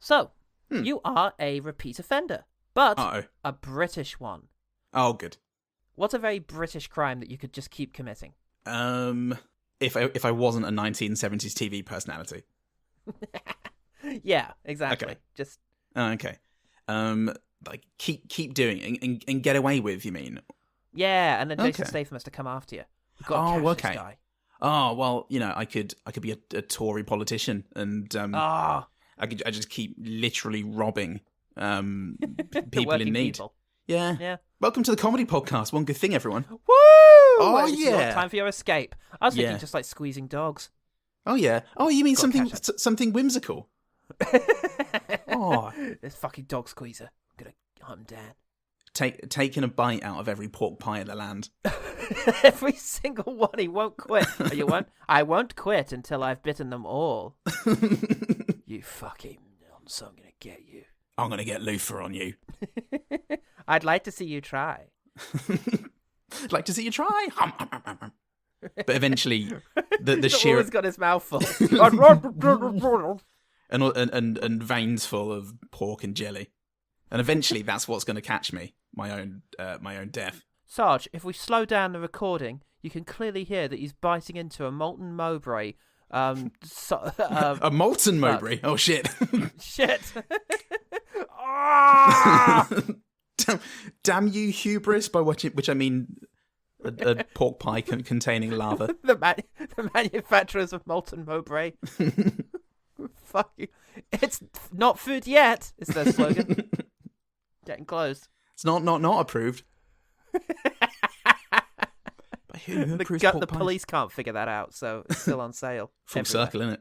So, you are a repeat offender, but Uh-oh. a British one. Oh, good. What's a very British crime that you could just keep committing? If I wasn't a 1970s TV personality. Yeah, exactly. Okay. Just Okay. Like keep doing it and get away with, you mean? yeah, and then Jason Okay. Statham has to come after you. You've got to catch this guy. Oh, well, I could be a Tory politician, and I just keep literally robbing people in need. People. Yeah. Welcome to the comedy podcast. One good thing, everyone. Woo! Oh, It's yeah. time for your escape. I was thinking Yeah. just like squeezing dogs. Oh yeah. Oh, you mean Gotta something whimsical? Oh, This fucking dog squeezer. I'm gonna hunt him down. taking a bite out of every pork pie in the land. Every single one. He won't quit. Oh, you won't? I won't quit until I've bitten them all. You fucking nonce. I'm gonna get you. I'm gonna get Luther on you. I'd like to see you try. Like to see you try. But eventually, the He's sheer always got his mouth full. and veins full of pork and jelly, and eventually that's what's going to catch me. My own death. Sarge, if we slow down the recording, you can clearly hear that he's biting into a molten Mowbray. A molten Mowbray. Oh shit! Shit! Ah! Damn you, hubris! By which I mean a pork pie containing lava. the manufacturers of molten Mowbray. Fuck you. It's not food yet. It's their slogan. Getting close. It's not approved. By who approves pork The pies? police can't figure that out, so it's still on sale. Full everywhere. circle, innit?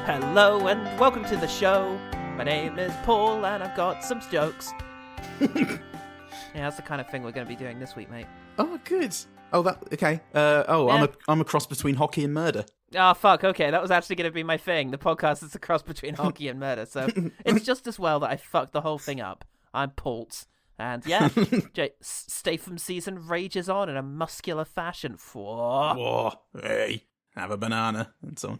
Hello and welcome to the show. My name is Paul and I've got some jokes. Yeah, that's the kind of thing we're going to be doing this week, mate. Oh, good. Oh, okay. Yeah. I'm a cross between hockey and murder. Oh, fuck, okay, that was actually going to be my thing. The podcast is a cross between hockey and murder, so it's just as well that I fucked the whole thing up. I'm Paul's. And yeah, Statham season rages on in a muscular fashion. Whoa. Whoa, hey, have a banana and so on.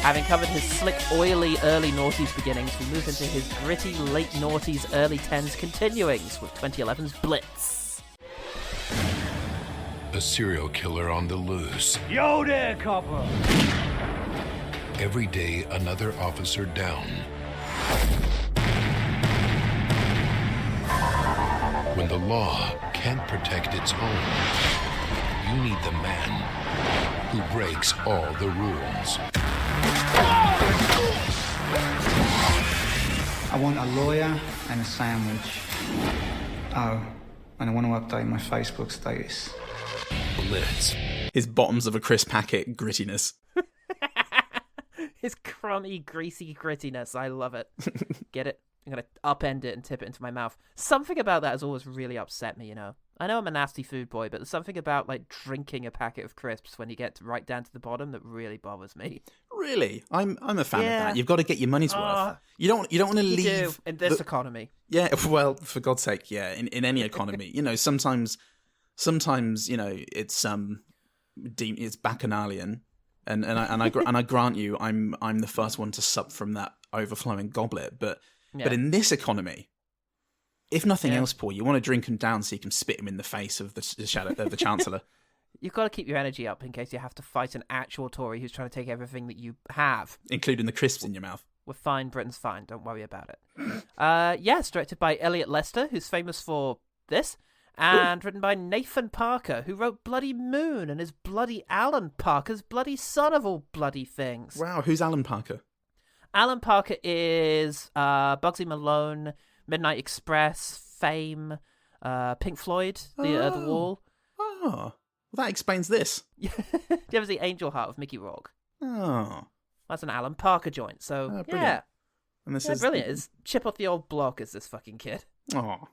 Having covered his slick, oily early noughties beginnings, we move into his gritty late noughties, early tens continuings with 2011's Blitz. A serial killer on the loose. Yo there, copper! Every day, another officer down. When the law can't protect its own, you need the man who breaks all the rules. I want a lawyer and a sandwich. Oh, and I want to update my Facebook status. Blitz. His bottoms of a crisp packet grittiness. His crummy, greasy grittiness. I love it. Get it? I'm going to upend it and tip it into my mouth. Something about that has always really upset me, you know. I know I'm a nasty food boy, but there's something about like drinking a packet of crisps when you get right down to the bottom that really bothers me. Really, I'm a fan Yeah. of that. You've got to get your money's worth. You don't want to You leave do, in this economy. Yeah, well, for God's sake, yeah. In any economy, sometimes it's it's bacchanalian, and I grant you, I'm the first one to sup from that overflowing goblet. But in this economy, if nothing else, Paul, you want to drink him down so you can spit him in the face of the Chancellor. You've got to keep your energy up in case you have to fight an actual Tory who's trying to take everything that you have. Including the crisps in your mouth. We're fine, Britain's fine, don't worry about it. It's directed by Elliot Lester, who's famous for this, and written by Nathan Parker, who wrote Bloody Moon and is bloody Alan Parker's bloody son of all bloody things. Wow, who's Alan Parker? Alan Parker is Bugsy Malone, Midnight Express, Fame, Pink Floyd, The Wall. Oh. Well, that explains this. Do you ever see Angel Heart with Mickey Rourke? Oh. That's an Alan Parker joint. So, Brilliant. yeah. And this Yeah, is brilliant. It's chip off the old block as this fucking kid. Oh.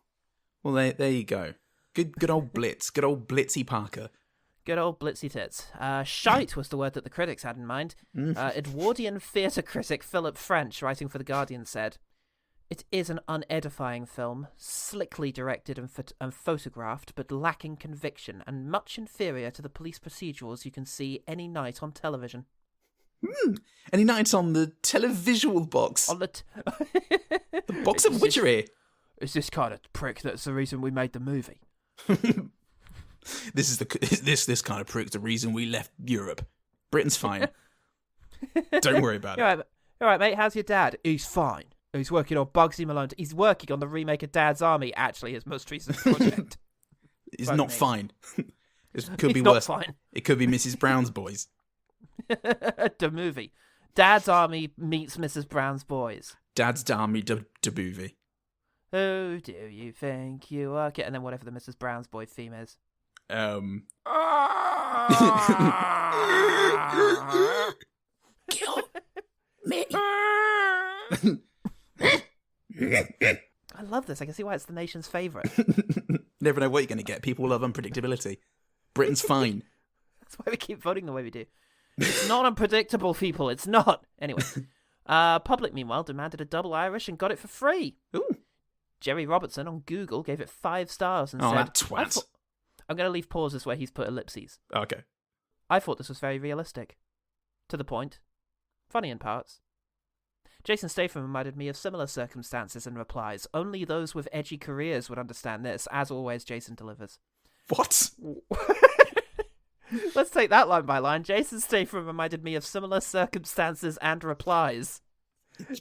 Well, there you go. Good old Blitz. Good old Blitzy Parker. Good old Blitzy tits. Shite was the word that the critics had in mind. Edwardian theatre critic Philip French, writing for The Guardian, said, "It is an unedifying film, slickly directed and photographed, but lacking conviction, and much inferior to the police procedurals you can see any night on television." Any nights on the televisual box. On the The box of witchery. It's this kind of prick that's the reason we made the movie. This is this kind of prick's the reason we left Europe. Britain's fine. Don't worry about it. All right, mate. How's your dad? He's fine. He's working on Bugsy Malone. He's working on the remake of Dad's Army. Actually, his most recent project. He's not fine. It could be He's not worse. fine. It could be Mrs. Brown's Boys. The movie. Dad's Army meets Mrs. Brown's Boys. Dad's Army de movie. Who do you think you are? And then whatever the Mrs. Brown's Boy theme is. Kill me. I love this. I can see why it's the nation's favourite. Never know what you're going to get. People love unpredictability. Britain's fine. That's why we keep voting the way we do. It's not unpredictable, people. It's not. Anyway. Public, meanwhile, demanded a double Irish and got it for free. Ooh. Jerry Robertson on Google gave it 5 stars and said... that twat. I'm going to leave pauses where he's put ellipses. Okay. I thought this was very realistic. To the point. Funny in parts. Jason Statham reminded me of similar circumstances and replies. Only those with edgy careers would understand this. As always, Jason delivers. What? Let's take that line by line. Jason Statham reminded me of similar circumstances and replies.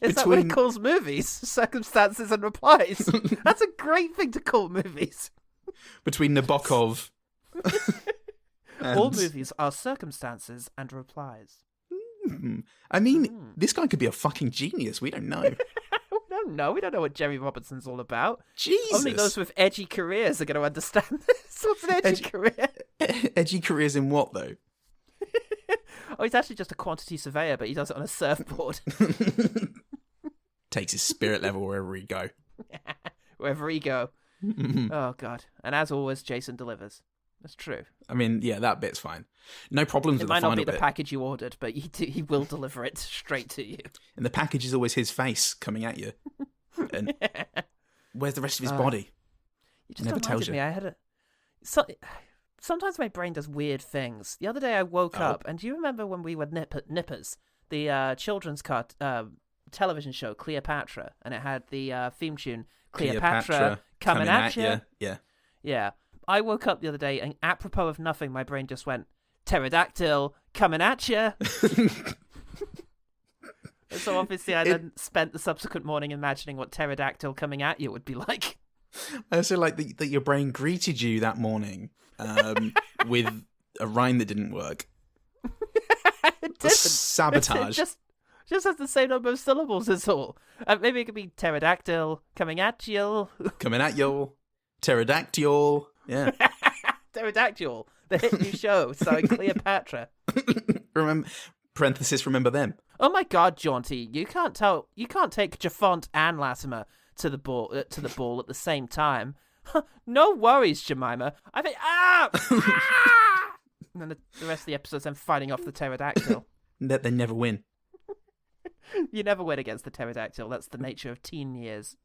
Is that what he calls movies? Circumstances and replies? That's a great thing to call movies. Between Nabokov and... All movies are circumstances and replies. I mean, this guy could be a fucking genius. We don't know. We don't know. We don't know what Jerry Robertson's all about. Jesus. Only those with edgy careers are going to understand this. What's an edgy career? Edgy careers in what, though? Oh, he's actually just a quantity surveyor, but he does it on a surfboard. Takes his spirit level wherever he go. Wherever he go. Oh, God. And as always, Jason delivers. That's true. I mean, yeah, that bit's fine. No problems with the final bit. It might not be the package you ordered, but he will deliver it straight to you. And the package is always his face coming at you. And where's the rest of his body? You just never tells you. me. I had sometimes my brain does weird things. The other day I woke up, and do you remember when we were Nippers, the children's television show Cleopatra, and it had the theme tune Cleopatra coming at you. Yeah. Yeah. I woke up the other day, and apropos of nothing, my brain just went, pterodactyl coming at you. So obviously I then spent the subsequent morning imagining what pterodactyl coming at you would be like. I also like that your brain greeted you that morning with a rhyme that didn't work. It didn't. Sabotage. It just has the same number of syllables, is all. Maybe it could be pterodactyl coming at you. Coming at you. Pterodactyl. Yeah. Pterodactyl, the hit new show starring Cleopatra. Remember them. Oh my God, Jaunty, you can't take Jafont and Latimer to the ball at the same time. No worries, Jemima. I think and then the rest of the episode's them fighting off the pterodactyl. They never win. You never win against the pterodactyl. That's the nature of teen years.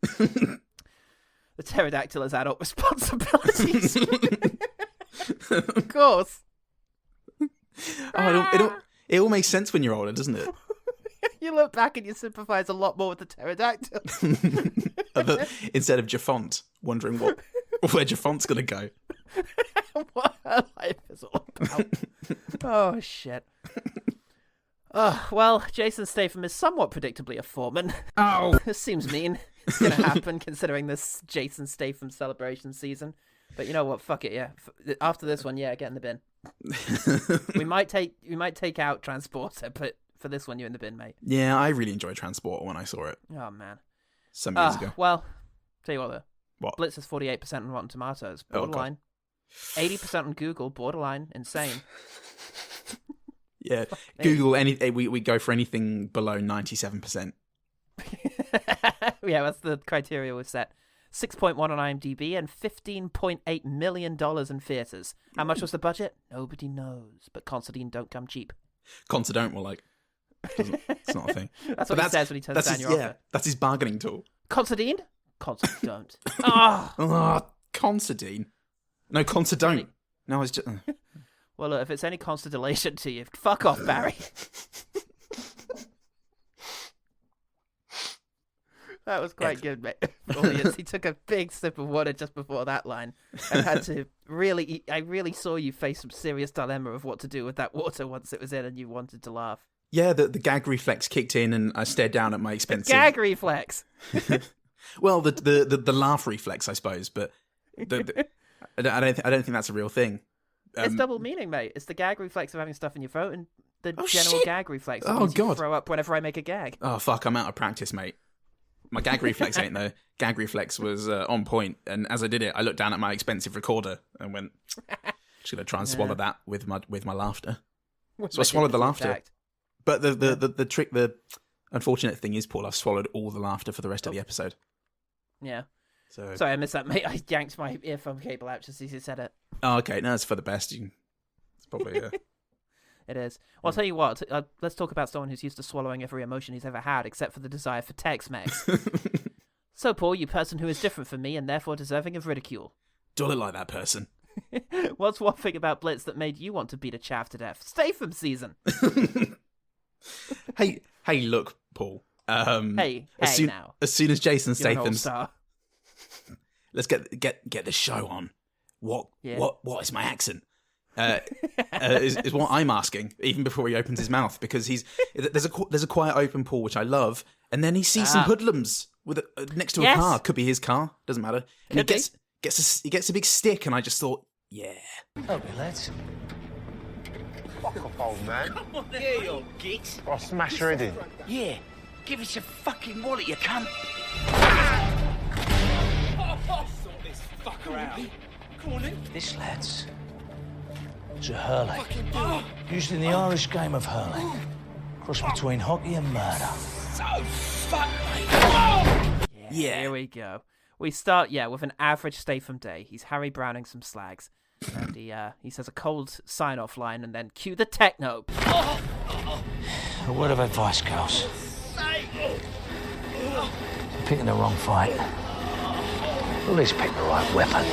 The pterodactyl has adult responsibilities. Of course. It all makes sense when you're older, doesn't it? You look back and you sympathise a lot more with the pterodactyl. Instead of Jafont, wondering where Jafont's going to go. What her life is all about. Oh, shit. Well, Jason Statham is somewhat predictably a foreman. Oh. This seems mean. It's going to happen considering this Jason Statham celebration season. But you know what? Fuck it, yeah. After this one, yeah, get in the bin. we might take out Transporter, but for this one, you're in the bin, mate. Yeah, I really enjoyed Transporter when I saw it. Oh, man. Some years ago. Well, tell you what, though. What? Blitz is 48% on Rotten Tomatoes. Borderline. 80% on Google, borderline insane. Yeah, Google we go for anything below 97%. Yeah, that's the criteria we've set. 6.1 on IMDb and $15.8 million in theaters. How much was the budget? Nobody knows. But Considine don't come cheap. Considine, well, like, it's not a thing. That's what he says when he turns down your offer. That's his bargaining tool. Considine? Considine don't. Oh, Considine. No, Considine. No, it's just. Well, look, if it's any consolation to you, fuck off, Barry. That was quite good, mate. Audience, he took a big sip of water just before that line and had to really... I really saw you face some serious dilemma of what to do with that water once it was in and you wanted to laugh. Yeah, the gag reflex kicked in and I stared down at my expensive... Gag reflex! Well, the laugh reflex, I suppose, but I don't think that's a real thing. It's double meaning, mate. It's the gag reflex of having stuff in your throat and the general shit. gag reflex. Oh, God. You throw up whenever I make a gag. Oh, fuck, I'm out of practice, mate. My gag reflex ain't though. Gag reflex was on point, and as I did it, I looked down at my expensive recorder and went, "Just gonna try and swallow that with my laughter." So I swallowed the laughter. Intact. But the unfortunate thing is, Paul, I've swallowed all the laughter for the rest of the episode. Yeah. So Sorry, I missed that, mate. I yanked my earphone cable out just as you said it. Oh, okay, no, it's for the best. It's probably It is. Well, I'll tell you what. Let's talk about someone who's used to swallowing every emotion he's ever had, except for the desire for Tex Mex. So, Paul, you person who is different from me and therefore deserving of ridicule. Don't look like that person. What's one thing about Blitz that made you want to beat a chav to death? Statham season. Hey, look, Paul. Hey, now. As soon as Jason You're an Statham's, all-star. let's get the show on. What is my accent? Is what I'm asking, even before he opens his mouth, because there's a quiet open Paul which I love, and then he sees some hoodlums with next to a car. Could be his car, doesn't matter. And he gets a big stick, and I just thought, yeah. Okay, lads. Fuck off, old man. Yeah, you git. I'll smash your head in. Yeah, give us your fucking wallet, you cunt. Sort this fucker out. Come on, in. This, lads, is a hurley. Used in the Irish game of hurling. Cross between hockey and murder. So fuck me. Yeah. Here we go. We start, with an average Statham day. He's Harry Browning some slags. And he says a cold sign-off line and then cue the techno. A word of advice, girls. You're picking the wrong fight. At least pick the right weapon.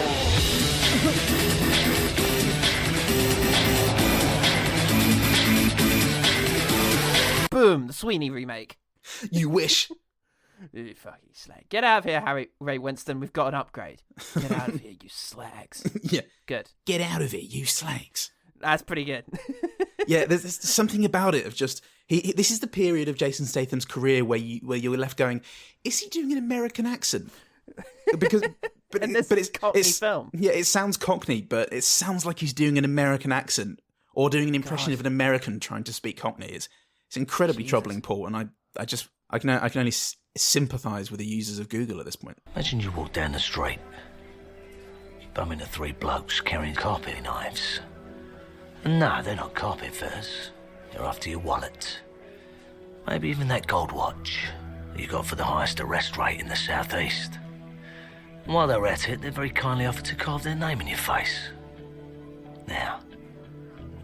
Boom, the Sweeney remake. You wish. You fucking slag. Get out of here, Harry Ray Winston. We've got an upgrade. Get out of here, you slags. Yeah. Good. Get out of it, you slags. That's pretty good. Yeah, there's something about it of just this is the period of Jason Statham's career where you're left going, is he doing an American accent? Because it's Cockney film. Yeah, it sounds Cockney, but it sounds like he's doing an American accent or doing an impression of an American trying to speak Cockney. It's incredibly troubling, Paul, and I can only sympathise with the users of Google at this point. Imagine you walk down the street, bump into three blokes carrying carpet knives. And no, they're not carpet fitters. They're after your wallet. Maybe even that gold watch that you got for the highest arrest rate in the southeast. And while they're at it, they very kindly offer to carve their name in your face. Now,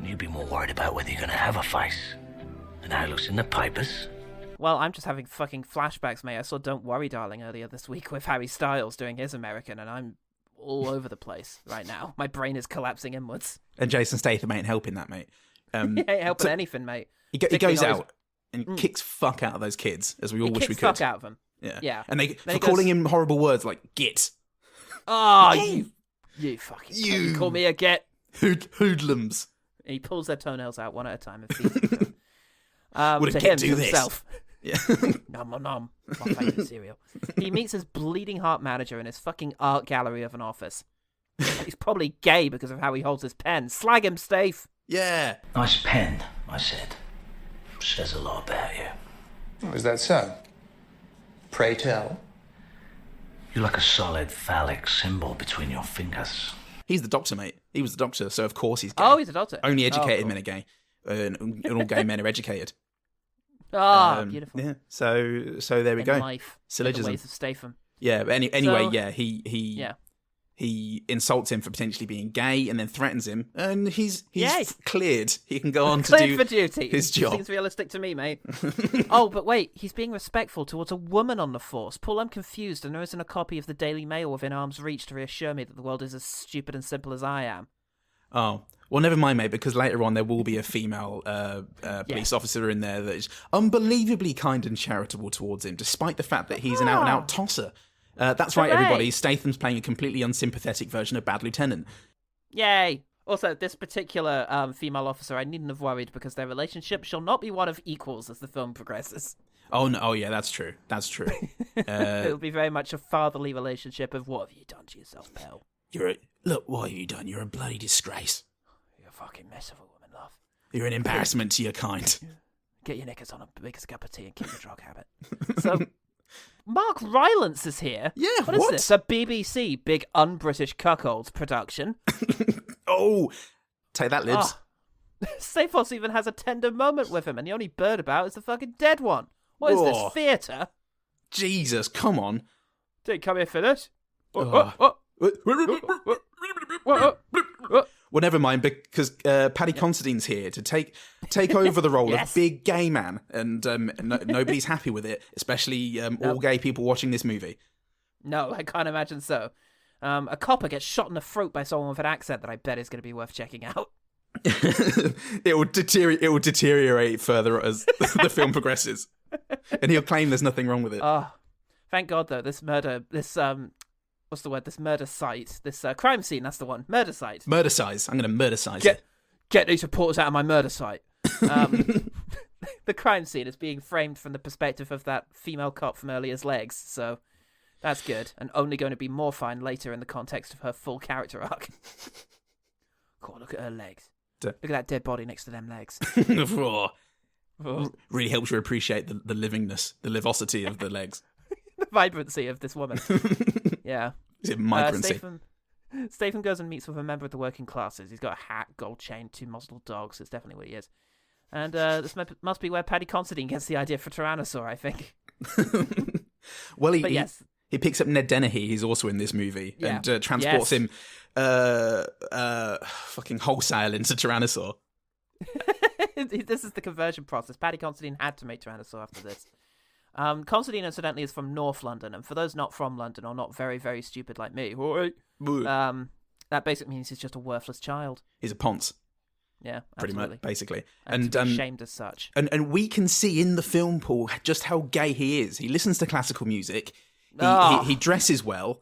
you'd be more worried about whether you're going to have a face and how it looks in the papers. Well, I'm just having fucking flashbacks, mate. I saw Don't Worry, Darling earlier this week with Harry Styles doing his American, and I'm all over the place right now. My brain is collapsing inwards. And Jason Statham ain't helping that, mate. He ain't helping anything, mate. He goes out and kicks fuck out of those kids, as we all wish we could. Fuck out of them. Yeah. And they calling him horrible words like git. Oh, you fucking you call me a get. Hoodlums. And he pulls their toenails out one at a time and feeds them. Would to a kid him, do to this? himself. Yeah. Nom nom nom. My favourite cereal. He meets his bleeding heart manager in his fucking art gallery of an office. He's probably gay because of how he holds his pen. Slag him, Stave. Yeah. Nice pen, I said. Says a lot about you. Oh, is that so? Pray tell. You're like a solid phallic symbol between your fingers. He's the doctor, mate. He was the doctor, so of course he's gay. Oh, he's a doctor. Only educated cool. men are gay. And all gay men are educated. Beautiful. Yeah. So there we In go. life, Syllogism. the ways of Statham. Yeah, but anyway, So- yeah, he insults him for potentially being gay, and then threatens him, and he's Yay. cleared. He can go on to Cleared do for duty. his job. Seems realistic to me, mate. Oh, but wait, he's being respectful towards a woman on the force. Paul, I'm confused, and there isn't a copy of the Daily Mail within arm's reach to reassure me that the world is as stupid and simple as I am. Oh, well, never mind, mate, because later on there will be a female police officer in there that is unbelievably kind and charitable towards him, despite the fact that he's an out-and-out tosser. That's right, Hooray. everybody. Statham's playing a completely unsympathetic version of Bad Lieutenant. Yay! Also, this particular female officer, I needn't have worried because their relationship shall not be one of equals as the film progresses. Oh, no, oh yeah, that's true. That's true. It'll be very much a fatherly relationship of, what have you done to yourself, pal? Look, what have you done? You're a bloody disgrace. You're a fucking mess of a woman, love. You're an embarrassment to your kind. Get your knickers on a biggest cup of tea and keep your drug habit. So, Mark Rylance is here. Yeah, What is what? this? A BBC big un-British cuckolds production. Oh, take that, Libs. Staples even has a tender moment with him, and the only bird about is the fucking dead one. What is Oh. this, theatre? Jesus, come on. Didn't come here for this. Oh. Well, never mind, because Paddy Considine's here to take over the role Yes. of big gay man, and nobody's happy with it, especially all gay people watching this movie. No, I can't imagine so. A copper gets shot in the throat by someone with an accent that I bet is going to be worth checking out. It will deteriorate further as the film progresses, and he'll claim there's nothing wrong with it. Oh, thank God, though, this murder site, this crime scene, that's the one, murder site. Murder size. I'm going to murder size it. Get these reporters out of my murder site. The crime scene is being framed from the perspective of that female cop from Earlier's legs, so that's good, and only going to be more fine later in the context of her full character arc. God, look at her legs. Look at that dead body next to them legs. Really helps you appreciate the livingness, the livosity of the legs. The vibrancy of this woman. Yeah. Is it migrancy? Statham goes and meets with a member of the working classes. He's got a hat, gold chain, 2 muzzled dogs. It's definitely what he is. And this must be where Paddy Considine gets the idea for Tyrannosaur, I think. Well, Yes. he picks up Ned Dennehy, he's also in this movie, and transports him fucking wholesale into Tyrannosaur. This is the conversion process. Paddy Considine had to make Tyrannosaur after this. Considine, incidentally, is from North London, and for those not from London or not very, very stupid like me, that basically means he's just a worthless child. He's a ponce. Yeah, pretty absolutely. much, basically. And to be shamed as such. And we can see in the film, Paul, just how gay he is. He listens to classical music. He dresses well.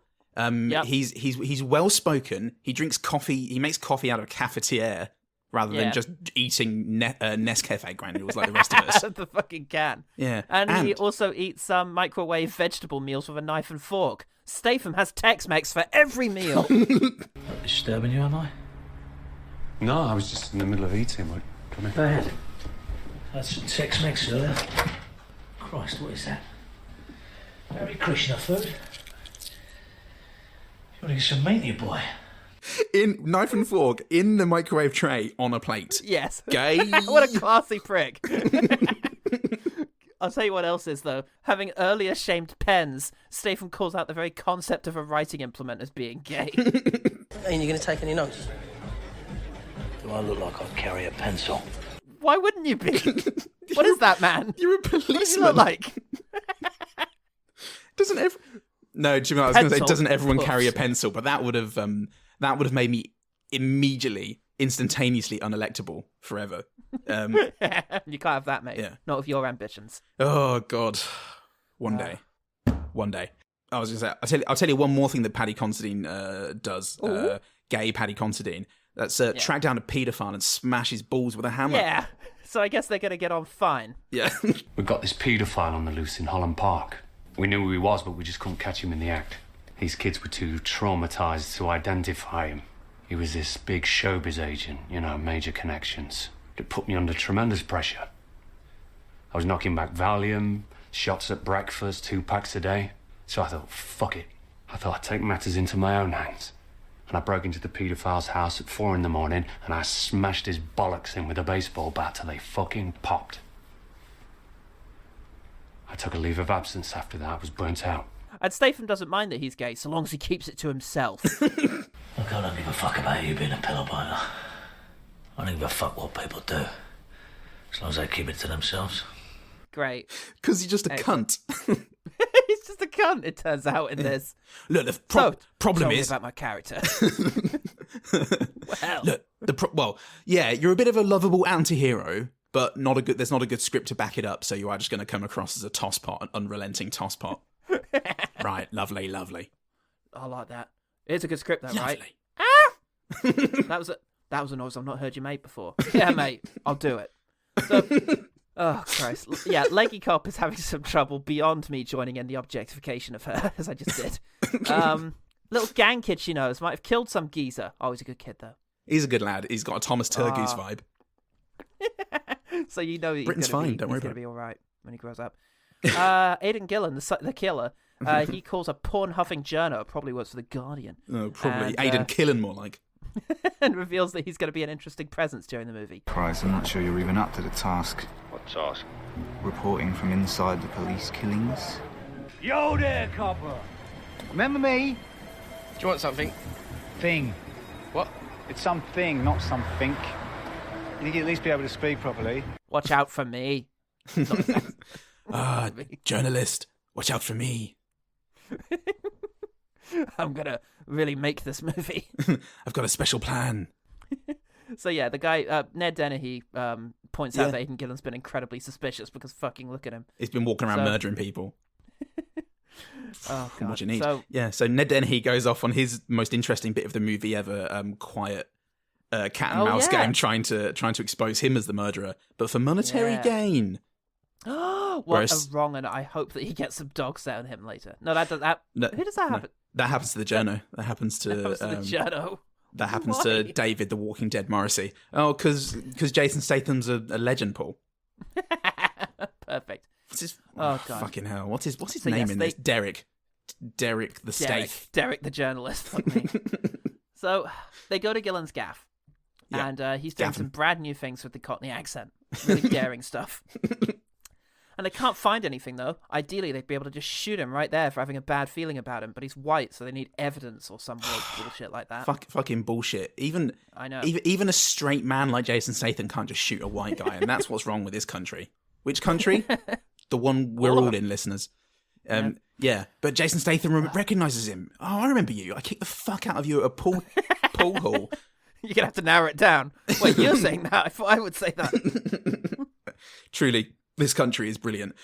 He's well spoken. He drinks coffee. He makes coffee out of cafetiere rather than just eating Nescafe granules like the rest of us. The fucking can. Yeah, and he also eats some microwave vegetable meals with a knife and fork. Statham has Tex Mex for every meal. Disturbing you, am I? No, I was just in the middle of eating. Come in. Go ahead. That's some Tex Mex, sir. Christ, what is that? Very Krishna food. You want to get some meat, you boy? In knife and fork in the microwave tray on a plate. Yes. Gay. What a classy prick. I'll tell you what else is, though. Having earlier shamed pens, Statham calls out the very concept of a writing implement as being gay. Ain't you going to take any notes? Do I look like I carry a pencil? Why wouldn't you be? What is that, man? You're a What does he policeman. look like? No, Jimmy, I was going to say, Pencil. doesn't everyone carry a Oops. pencil? But that would have made me immediately, instantaneously unelectable forever. You can't have that, mate. Yeah. Not with your ambitions. Oh God, one day. I was going to say, I'll tell you one more thing that Paddy Considine does. Gay Paddy Considine. That's track down a paedophile and smash his balls with a hammer. Yeah. So I guess they're going to get on fine. Yeah. We've got this paedophile on the loose in Holland Park. We knew who he was, but we just couldn't catch him in the act. These kids were too traumatized to identify him. He was this big showbiz agent, major connections. It put me under tremendous pressure. I was knocking back Valium, shots at breakfast, 2 packs a day. So I thought, fuck it. I thought I'd take matters into my own hands. and I broke into the paedophile's house at 4 a.m, and I smashed his bollocks in with a baseball bat till they fucking popped. I took a leave of absence after that. I was burnt out. And Statham doesn't mind that he's gay, so long as he keeps it to himself. Look, I don't give a fuck about you being a pillow biter. I don't give a fuck what people do, as long as they keep it to themselves. Great. Because he's just a cunt. He's just a cunt, it turns out, in this. Look, the problem tell me is... about my character. Well. Look, yeah, you're a bit of a lovable anti-hero, but there's not a good script to back it up, so you are just going to come across as a tosspot, an unrelenting tosspot. Right, lovely. I like that. It's a good script, though, Lovely. right? Ah! That was a noise I've not heard you make before. Yeah, mate, I'll do it. So, oh, Christ. Yeah, Leggy Cop is having some trouble beyond me joining in the objectification of her, as I just did. Little gang kid she knows might have killed some geezer. Oh, he's a good kid, though. He's a good lad. He's got a Thomas Turgoose vibe. So you know he's Britain's fine, don't worry going to about be all right when he grows up. Aiden Gillan, the killer, he calls a porn-huffing journo, probably works for The Guardian. Oh, probably. And, Aiden Gillan, more like. And reveals that he's going to be an interesting presence during the movie. Christ, I'm not sure you're even up to the task. What task? Reporting from inside the police killings. Yo there, copper. Remember me? Do you want something? Thing. What? It's something, not something. You need to at least be able to speak properly. Watch out for me. Journalist, watch out for me. I'm going to really make this movie. I've got a special plan. So yeah, the guy, Ned Dennehy, points out that Aiden Gillan's been incredibly suspicious because fucking look at him. He's been walking around murdering people. Oh, God. What you need. So Ned Dennehy goes off on his most interesting bit of the movie ever, quiet cat and mouse game, trying to expose him as the murderer, but for monetary gain. What a wrong, and I hope that he gets some dogs out on him later. No, who does that happen? That happens to the journo. That happens to the journo. That happens to David, the Walking Dead Morrissey. Oh, because Jason Statham's a legend, Paul. Perfect. What's his? Oh, God. Fucking hell! What's his name in this? Derek the Steak. Derek the journalist. Fuck me. So they go to Gillan's gaff, and he's doing some brand new things with the cockney accent, really daring stuff. And they can't find anything, though. Ideally, they'd be able to just shoot him right there for having a bad feeling about him, but he's white, so they need evidence or some weird bullshit like that. Fucking bullshit. I know. Even a straight man like Jason Statham can't just shoot a white guy, and that's what's wrong with this country. Which country? The one we're all in, listeners. Yeah, but Jason Statham recognises him. Oh, I remember you. I kicked the fuck out of you at a pool hall. You're going to have to narrow it down. Wait, you're saying that? I thought I would say that. Truly, this country is brilliant.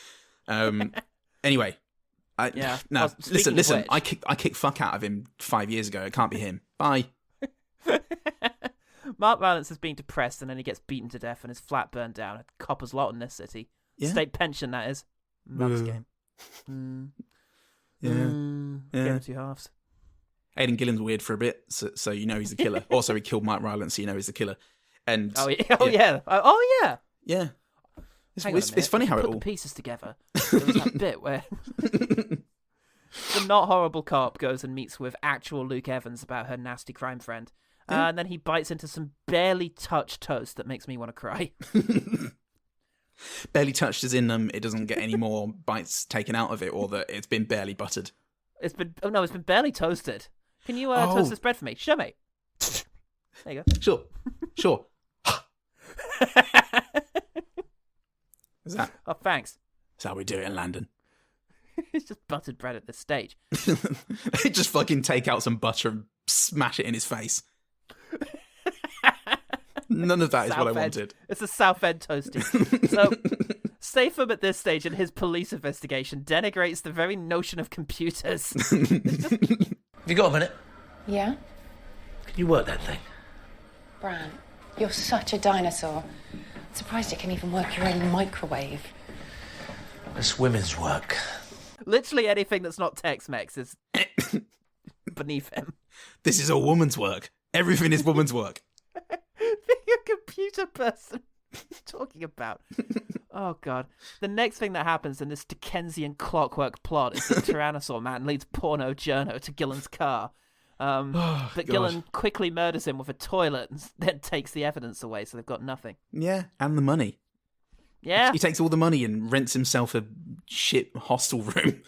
Anyway. Listen. I kicked fuck out of him 5 years ago. It can't be him. Bye. Mark Rylance is being depressed and then he gets beaten to death and his flat burned down. A copper's lot in this city. Yeah. State pension, that is. Mum's game. Game of two halves. Aiden Gillan's weird for a bit, so you know he's the killer. Also, he killed Mark Rylance, so you know he's the killer. And yeah. It's funny how it put all the pieces together. There was that bit where the not horrible cop goes and meets with actual Luke Evans about her nasty crime friend, and then he bites into some barely touched toast that makes me want to cry. Barely touched as in it doesn't get any more bites taken out of it, or that it's been barely buttered. It's been barely toasted. Can you toast this bread for me? Sure, mate. There you go. Sure. Is that? Oh, thanks. That's how we do it in London. It's just buttered bread at this stage. Just fucking take out some butter and smash it in his face. None of that is what I wanted. It's a South End toasty. So, Statham at this stage in his police investigation denigrates the very notion of computers. Have you got a minute? Yeah? Can you work that thing? Bran, you're such a dinosaur. Surprised you can even work your own microwave. That's women's work. Literally anything that's not Tex-Mex is beneath him. This is all woman's work. Everything is woman's work. Being a computer person. What are you talking about? Oh, God. The next thing that happens in this Dickensian clockwork plot is that Tyrannosaur Man leads porno journo to Gillan's car. But Gillan quickly murders him with a toilet and then takes the evidence away, so they've got nothing. Yeah, and the money. Yeah. He takes all the money and rents himself a shit hostel room.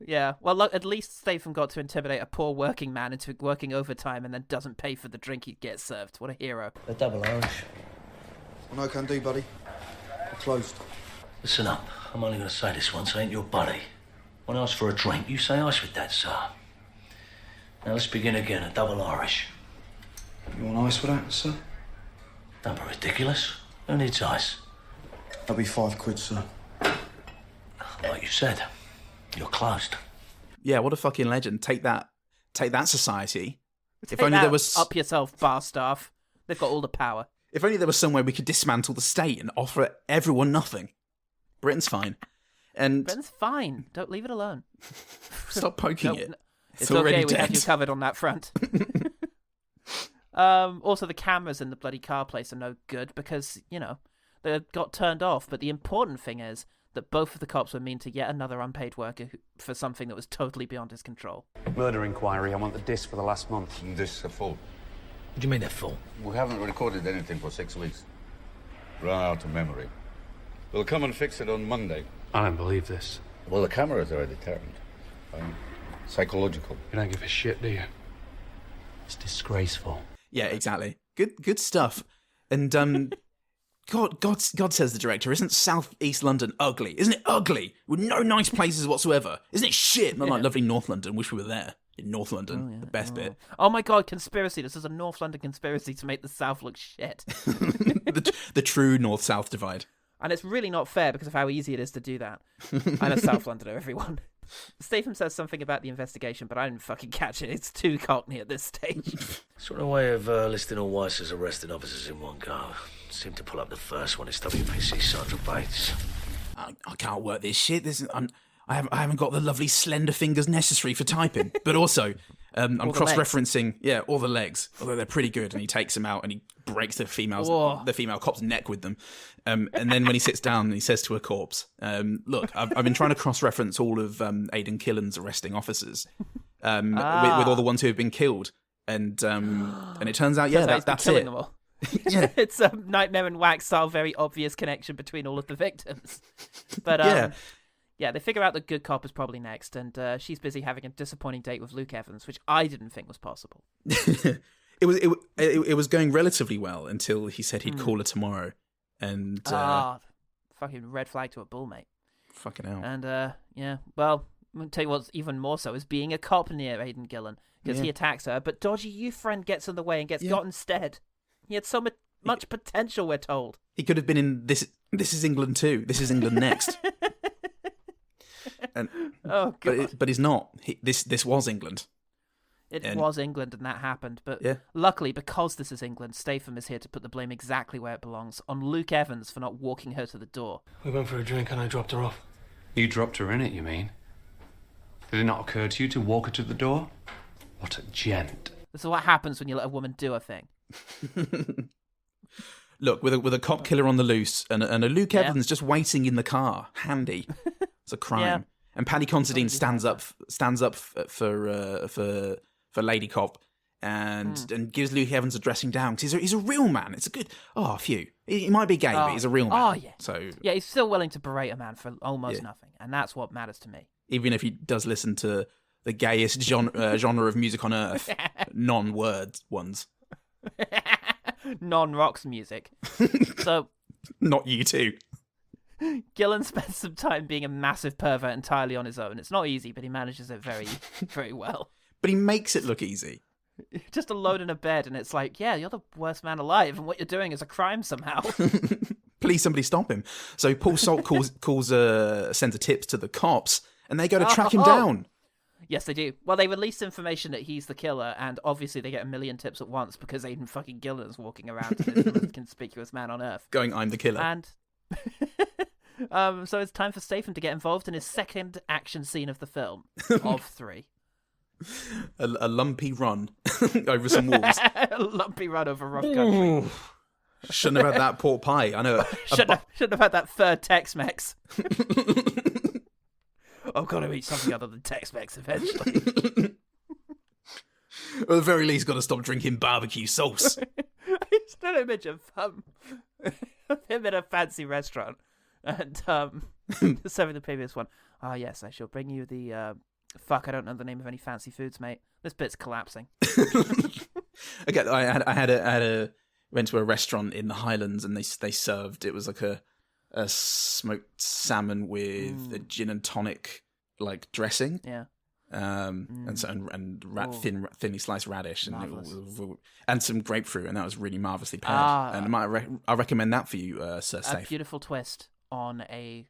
Yeah, well, look, at least Statham got to intimidate a poor working man into working overtime and then doesn't pay for the drink he gets served. What a hero. A double Irish. Well, no can do, buddy. We're closed. Listen up. I'm only going to say this once. I ain't your buddy. When I ask for a drink, you say ice with that, sir. Now let's begin again. A double Irish. You want ice with that, sir? Don't be ridiculous. Who needs ice? That'll be £5, sir. Like you said, you're closed. Yeah, what a fucking legend. Take that society. If only there was up yourself, bar staff. They've got all the power. If only there was somewhere we could dismantle the state and offer everyone nothing. Britain's fine. And Britain's fine. Don't leave it alone. Stop poking it. It's already okay. We dead. have you covered on that front. Also, the cameras in the bloody car place are no good because, they got turned off. But the important thing is that both of the cops were mean to yet another unpaid worker for something that was totally beyond his control. Murder inquiry. I want the disc for the last month. This is full. What do you mean they're full? We haven't recorded anything for 6 weeks. Run out of memory. We'll come and fix it on Monday. I don't believe this. Well, the cameras are a deterrent. Psychological. You don't give a shit, do you? It's disgraceful. Yeah, exactly. Good stuff. And God says the director, isn't South East London ugly? Isn't it ugly? With no nice places whatsoever. Isn't it shit? Not like lovely North London. Wish we were there. In North London, the best bit. Oh my God, conspiracy. This is a North London conspiracy to make the South look shit. the true North-South divide. And it's really not fair because of how easy it is to do that. I'm a South Londoner, everyone. Statham says something about the investigation, but I didn't fucking catch it. It's too cockney at this stage. Sort of way of listing all Weiss's arrested officers in one go. Seemed to pull up the first one. It's WPC Sergeant Bates. I can't work this shit. I haven't got the lovely slender fingers necessary for typing. But also, I'm cross-referencing, all the legs, although they're pretty good. And he takes them out and he breaks the female cop's neck with them. And then when he sits down, he says to a corpse, "Look, I've been trying to cross-reference all of Aiden Gillan's arresting officers with all the ones who have been killed, and it turns out, that's it." Them all. It's a Nightmare and Wax style, very obvious connection between all of the victims. But yeah, they figure out that Good Cop is probably next, and she's busy having a disappointing date with Luke Evans, which I didn't think was possible. It was going relatively well until he said he'd call her tomorrow, and fucking red flag to a bull, mate. Fucking hell. And well, I'm gonna tell you what's even more so is being a cop near Aiden Gillan because he attacks her, but dodgy youth friend gets in the way and gets got instead. He had so much potential, we're told. He could have been in This Is England 2. This is England Next. And, oh God! But he's not. This was England. It was England, and that happened. But luckily, because this is England, Statham is here to put the blame exactly where it belongs, on Luke Evans for not walking her to the door. We went for a drink, and I dropped her off. You dropped her in it, you mean? Did it not occur to you to walk her to the door? What a gent! This is what happens when you let a woman do a thing. Look, with a cop killer on the loose and a Luke Evans just waiting in the car, handy. It's a crime. Yeah. And Paddy Considine stands up for Lady Cop and gives Luke Evans a dressing down because he's a real man. It's a good phew. He might be gay, but he's a real man. Oh yeah. So yeah, he's still willing to berate a man for almost nothing, and that's what matters to me. Even if he does listen to the gayest genre of music on earth, non-word ones. Non-rocks music. So not you too. Gillan spends some time being a massive pervert entirely on his own. It's not easy, but he manages it very, very well. But he makes it look easy. Just alone in a bed, and it's like, yeah, you're the worst man alive, and what you're doing is a crime somehow. Please, somebody stop him. So Paul Salt sends a tip to the cops, and they go to track him down. Yes, they do. Well, they release information that he's the killer, and obviously they get a million tips at once because Aiden fucking Gillan is walking around as the most conspicuous man on earth. Going, I'm the killer. And so it's time for Statham to get involved in his second action scene of the film, of 3. A lumpy run over some walls. A lumpy run over rough country. Shouldn't have had that pork pie. I know. Shouldn't have had that third Tex Mex. I've got to eat something other than Tex Mex eventually. at the very least, got to stop drinking barbecue sauce. It's an image of him in a fancy restaurant and serving the previous one. Ah, yes, I shall bring you the fuck. I don't know the name of any fancy foods, mate. This bit's collapsing. Okay, went to a restaurant in the Highlands and they served. It was like a smoked salmon with a gin and tonic like dressing. Yeah. Thinly sliced radish and some grapefruit, and that was really marvelously paired. And I recommend that for you, Sir Stath. A beautiful twist on a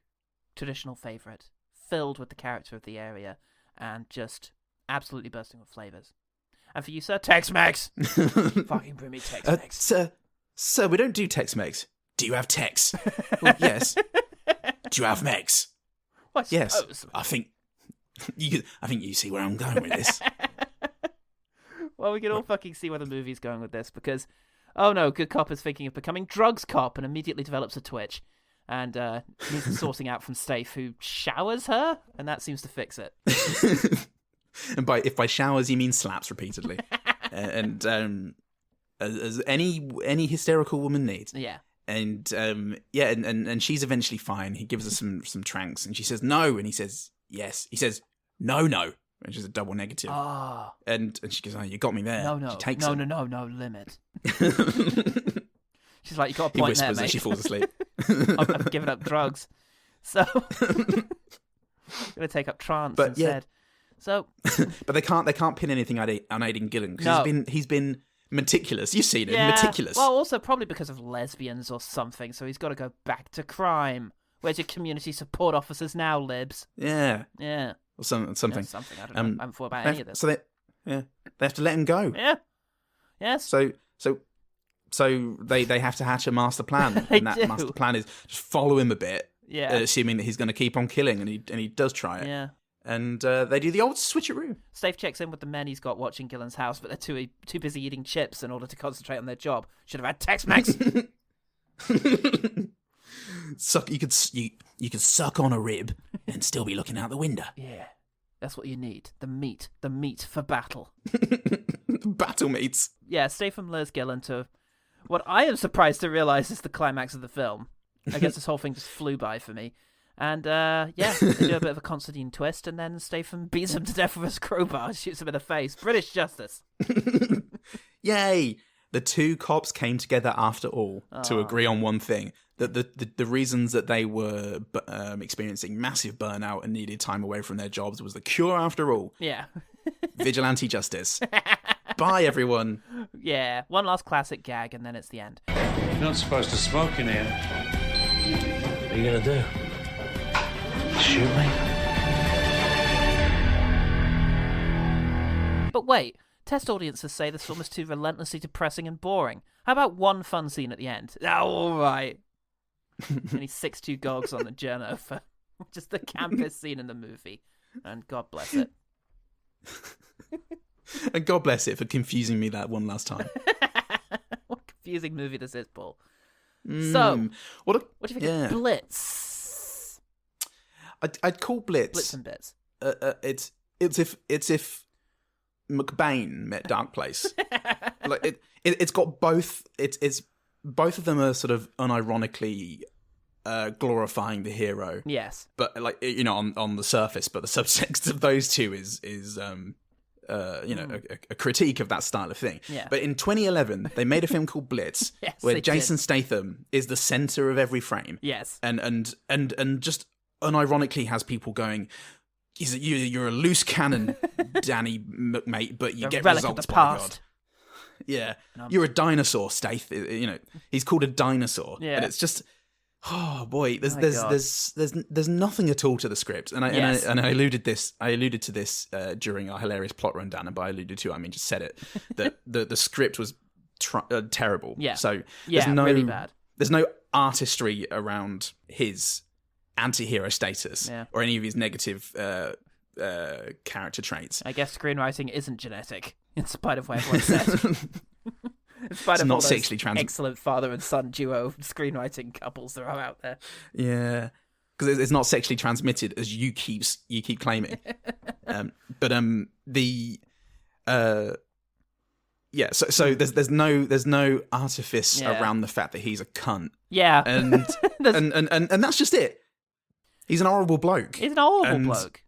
traditional favourite, filled with the character of the area and just absolutely bursting with flavours. And for you, Sir Tex Mex, fucking bring me Tex Mex. Sir, we don't do Tex Mex. Do you have Tex? Well, yes. Do you have Mex? Well, yes. I think you see where I'm going with this. Well, we can all fucking see where the movie's going with this, because, oh no, good cop is thinking of becoming drugs cop and immediately develops a twitch. And needs a sorting out from Stath, who showers her, and that seems to fix it. And if by showers you mean slaps repeatedly. And as any hysterical woman needs. Yeah. And and she's eventually fine. He gives her some tranks, and she says no, and he says yes. He says no, which is a double negative. Ah. And she goes, oh, you got me there. No, she takes no, it. no, limit. She's like, you got a He point there, whispers mate. as she falls asleep. I've given up drugs, so I'm gonna take up trance instead. So, but they can't pin anything on Aiden Gillan because he's been meticulous. You've seen him, meticulous. Well, also probably because of lesbians or something. So he's got to go back to crime. Where's your community support officers now, libs? Yeah. Or something. Yeah, something. I don't know. I haven't thought about any of this. So they have to let him go. Yeah. Yes. So they have to hatch a master plan, and that master plan is just follow him a bit, assuming that he's going to keep on killing, and he does try it. Yeah. And they do the old switcheroo. Stath checks in with the men he's got watching Gillan's house, but they're too busy eating chips in order to concentrate on their job. Should have had Tex Mex. You could suck on a rib and still be looking out the window. Yeah, that's what you need. The meat for battle. Battle meats. Yeah, Statham lures Gillan to what I am surprised to realise is the climax of the film. I guess this whole thing just flew by for me. And, they do a bit of a Constantine twist, and then Statham beats him to death with his crowbar, shoots him in the face. British justice. Yay! The two cops came together after all to agree on one thing. That the reasons that they were experiencing massive burnout and needed time away from their jobs was the cure after all. Yeah. Vigilante justice. Bye, everyone. Yeah, one last classic gag, and then it's the end. You're not supposed to smoke in here. What are you going to do? Shoot me? But wait, test audiences say this film is too relentlessly depressing and boring. How about one fun scene at the end? Oh, all right. And he 6'2" gogs on the journo for just the campest scene in the movie. And God bless it. And God bless it for confusing me that one last time. What a confusing movie this is, Paul. So, what do you think of Blitz? I'd call Blitz. Blitz and Bits. It's if McBain met Dark Place. Like it's got both. It's both of them are sort of unironically glorifying the hero. Yes, but like on the surface, but the subtext of those two is a critique of that style of thing. Yeah. But in 2011, they made a film called Blitz, yes, where Jason Statham is the center of every frame. Yes, and just unironically has people going, "You're a loose cannon, Danny McMate, but you get relic results of the by past." God. Yeah, you're a dinosaur, Stath. He's called a dinosaur, and it's just, oh boy, there's nothing at all to the script, and I alluded to this during our hilarious plot rundown, and by alluded to I mean just said it that the script was terrible. Yeah, so there's really bad. There's no artistry around his anti-hero status or any of his negative character traits. I guess screenwriting isn't genetic, in spite of what everyone says. In spite of not all those sexually excellent father and son duo screenwriting couples that are out there. Yeah, because it's not sexually transmitted, as you keep claiming. But Yeah, so there's no artifice around the fact that he's a cunt. Yeah, and and that's just it. He's an horrible bloke. He's an horrible bloke.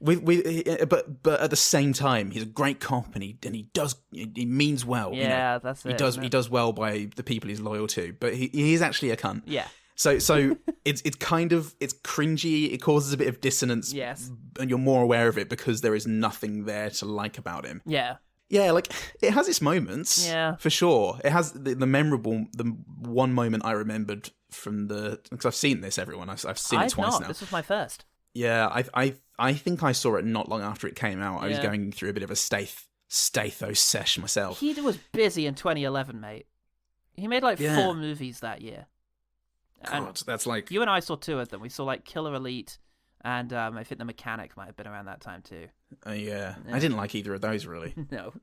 But at the same time, he's a great cop, and he means well. Yeah, that's it. He does well by the people he's loyal to, but he is actually a cunt. Yeah. So it's cringy. It causes a bit of dissonance. Yes. And you're more aware of it because there is nothing there to like about him. Yeah. Yeah, like it has its moments. Yeah. For sure. It has the one moment I remembered from because I've seen this, everyone. I've seen it twice now. This was my first. Yeah, I think I saw it not long after it came out. I was going through a bit of a Stathos sesh myself. He was busy in 2011, mate. He made like 4 movies that year. God, and that's like... You and I saw 2 of them. We saw like Killer Elite, and I think The Mechanic might have been around that time too. Yeah. I didn't like either of those, really. No.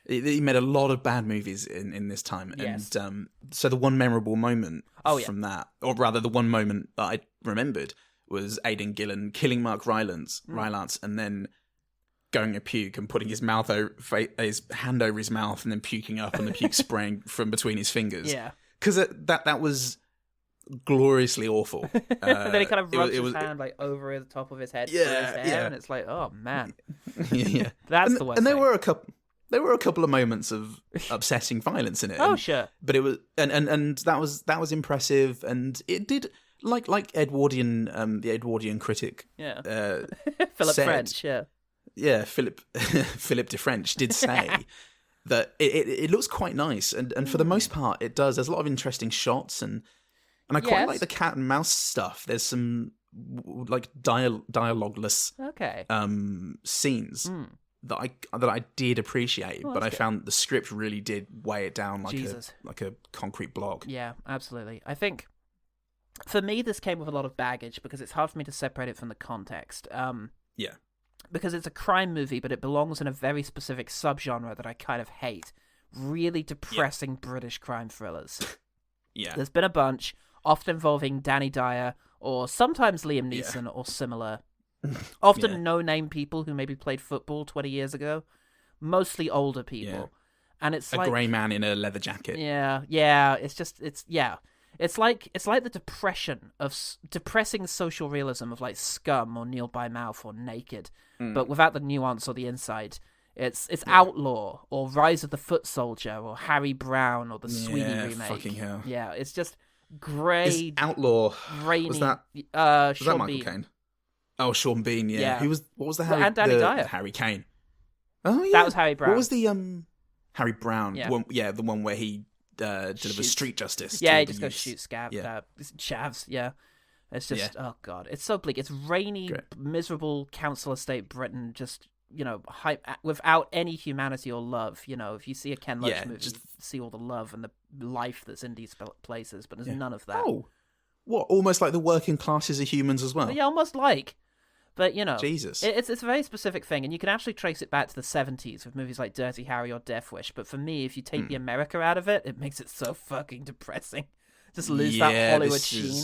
He made a lot of bad movies in this time. Yes. And so the one memorable moment from that, or rather the one moment that I remembered, was Aiden Gillan killing Mark Rylance, and then going a puke and putting his hand over his mouth and then puking up and the puke spraying from between his fingers. Yeah. Because that was gloriously awful. And then he kind of rubs his hand like over the top of his head, through his hair, and it's like, oh man. Yeah. That's the worst. And there were a couple of moments of upsetting violence in it. Oh, sure. But it was and that was impressive, and it did like Edwardian, the Edwardian critic. Yeah. Philip French. Yeah. Yeah, Philip de French did say that it looks quite nice, and for the most part it does. There's a lot of interesting shots, and I quite like the cat and mouse stuff. There's some like dialogueless scenes that I did appreciate, but I found the script really did weigh it down like a concrete block. Yeah, absolutely. I think for me this came with a lot of baggage because it's hard for me to separate it from the context. Yeah. Because it's a crime movie, but it belongs in a very specific subgenre that I kind of hate. Really depressing British crime thrillers. Yeah. There's been a bunch, often involving Danny Dyer, or sometimes Liam Neeson, or similar. Often no-name people who maybe played football 20 years ago. Mostly older people. Yeah. And it's like... a grey man in a leather jacket. Yeah. It's like the depressing social realism of like Scum or Kneel by Mouth or Naked, but without the nuance or the insight. It's Outlaw or Rise of the Foot Soldier or Harry Brown or the Sweeney remake. Fucking hell. Yeah, it's just grey. Outlaw. Rainy. Was that Sean Michael Bean. Caine? Oh, Sean Bean. Yeah. What was the Harry? And Danny Dyer. Harry Caine. Oh yeah. That was Harry Brown. What was the Harry Brown? Yeah. The one where he delivers street justice. Yeah, he just goes shoot chavs. Yeah. It's just oh god, it's so bleak. It's rainy, miserable council estate Britain. Just without any humanity or love. If you see a Ken Loach movie, you see all the love and the life that's in these places, but there's none of that. Oh, what? Almost like the working classes are humans as well. Yeah, almost like. But, Jesus. It's a very specific thing, and you can actually trace it back to the 70s with movies like Dirty Harry or Death Wish. But for me, if you take the America out of it, it makes it so fucking depressing. Just lose that Hollywood sheen.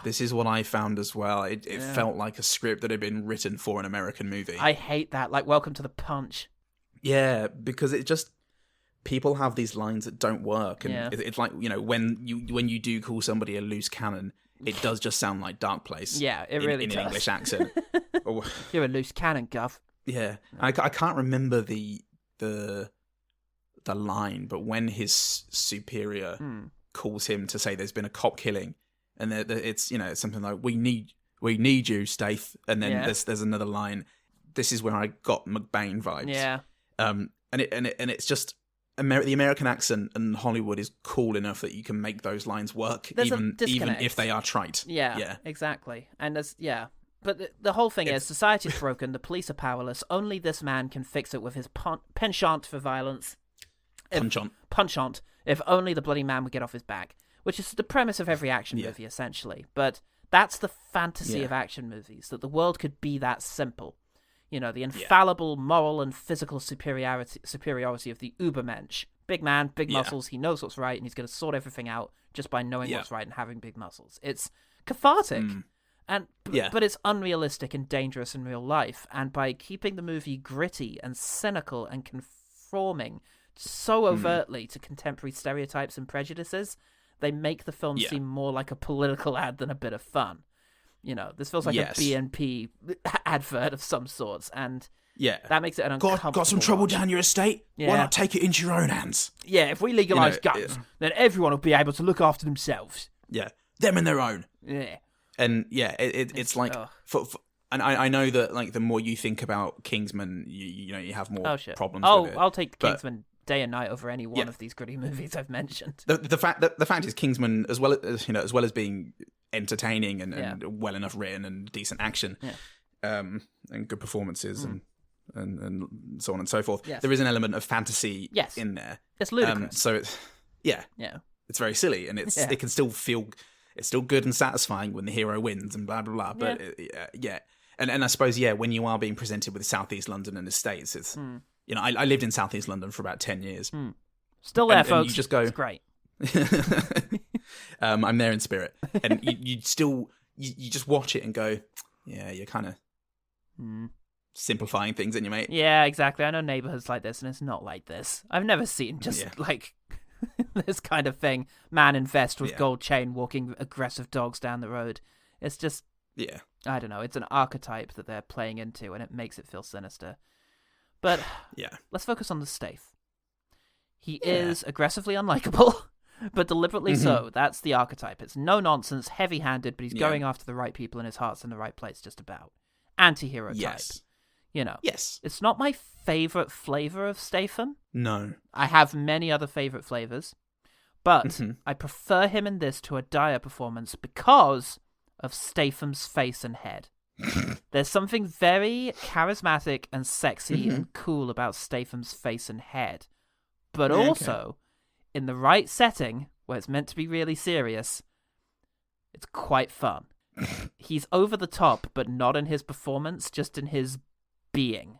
This is what I found as well. It felt like a script that had been written for an American movie. I hate that. Like, Welcome to the Punch. Yeah, because it just... People have these lines that don't work. And it's like, when you do call somebody a loose cannon... It does just sound like Dark Place. Yeah, it really does. In an English accent. You're a loose cannon, Gov. Yeah. I can't remember the line, but when his superior calls him to say there's been a cop killing, and it's it's something like we need you, Stath, and then there's another line. This is where I got McBain vibes. Yeah. And it's just. The American accent and Hollywood is cool enough that you can make those lines work, even if they are trite. Yeah, exactly. And but the whole thing is, society's broken, the police are powerless, only this man can fix it with his penchant for violence. Penchant. If only the bloody man would get off his back. Which is the premise of every action movie, essentially. But that's the fantasy of action movies, that the world could be that simple. The infallible moral and physical superiority of the Ubermensch. Big man, big muscles, he knows what's right, and he's going to sort everything out just by knowing what's right and having big muscles. It's cathartic, but it's unrealistic and dangerous in real life. And by keeping the movie gritty and cynical and conforming so overtly to contemporary stereotypes and prejudices. They make the film seem more like a political ad than a bit of fun. You know, this feels like a BNP advert of some sorts, and that makes it an uncomfortable Got some trouble watch. down your estate? Yeah. Why not take it into your own hands? Yeah, if we legalise guns, then everyone will be able to look after themselves. Yeah, them and their own. Yeah. And it's like, and I know that like the more you think about Kingsman, you have more problems with it. I'll take Kingsman day and night over any one of these gritty movies I've mentioned. The fact is Kingsman, as well as being entertaining and well enough written and decent action, and good performances and so on and so forth. Yes. There is an element of fantasy in there. It's ludicrous. So it's it's very silly, and it can still feel it's still good and satisfying when the hero wins and blah blah blah. But and I suppose when you are being presented with Southeast London and estates, it's I lived in Southeast London for about 10 years. Still there, and folks. You just go, it's great. I'm there in spirit, and you just watch it and go, you're kind of simplifying things, in you, mate. Yeah, exactly. I know neighborhoods like this, and it's not like this. I've never seen just like this kind of thing. Man in vest with gold chain walking aggressive dogs down the road. It's just I don't know. It's an archetype that they're playing into, and it makes it feel sinister. But let's focus on the Stath. He is aggressively unlikable, but deliberately so. That's the archetype. It's no nonsense, heavy-handed, but he's going after the right people, and his heart's in the right place just about. Anti-hero type. You know. Yes. It's not my favourite flavour of Statham. No. I have many other favourite flavours, but I prefer him in this to a Dyer performance because of Statham's face and head. There's something very charismatic and sexy and cool about Statham's face and head. But also, in the right setting, where it's meant to be really serious, it's quite fun. He's over the top, but not in his performance, just in his being.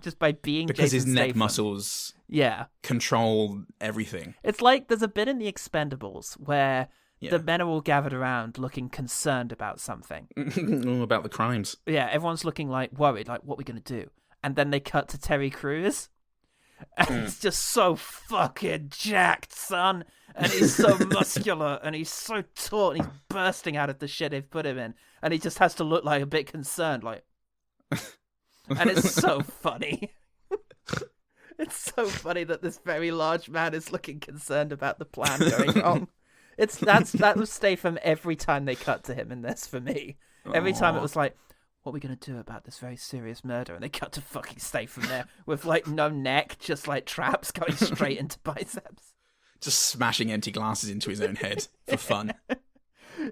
Just by being because Jason his neck Statham. muscles control everything. It's like there's a bit in The Expendables where the men are all gathered around looking concerned about something. About the crimes. Yeah, everyone's looking like worried, like what are we going to do? And then they cut to Terry Crews. And he's just so fucking jacked, son. And he's so muscular and he's so taut and he's bursting out of the shit they've put him in. And he just has to look like a bit concerned, like. And it's so funny. It's so funny that this very large man is looking concerned about the plan going wrong. That was Statham every time they cut to him in this for me. Every time it was like, what are we going to do about this very serious murder? And they cut to fucking Statham there with like no neck, just like traps going straight into biceps. Just smashing empty glasses into his own head for fun.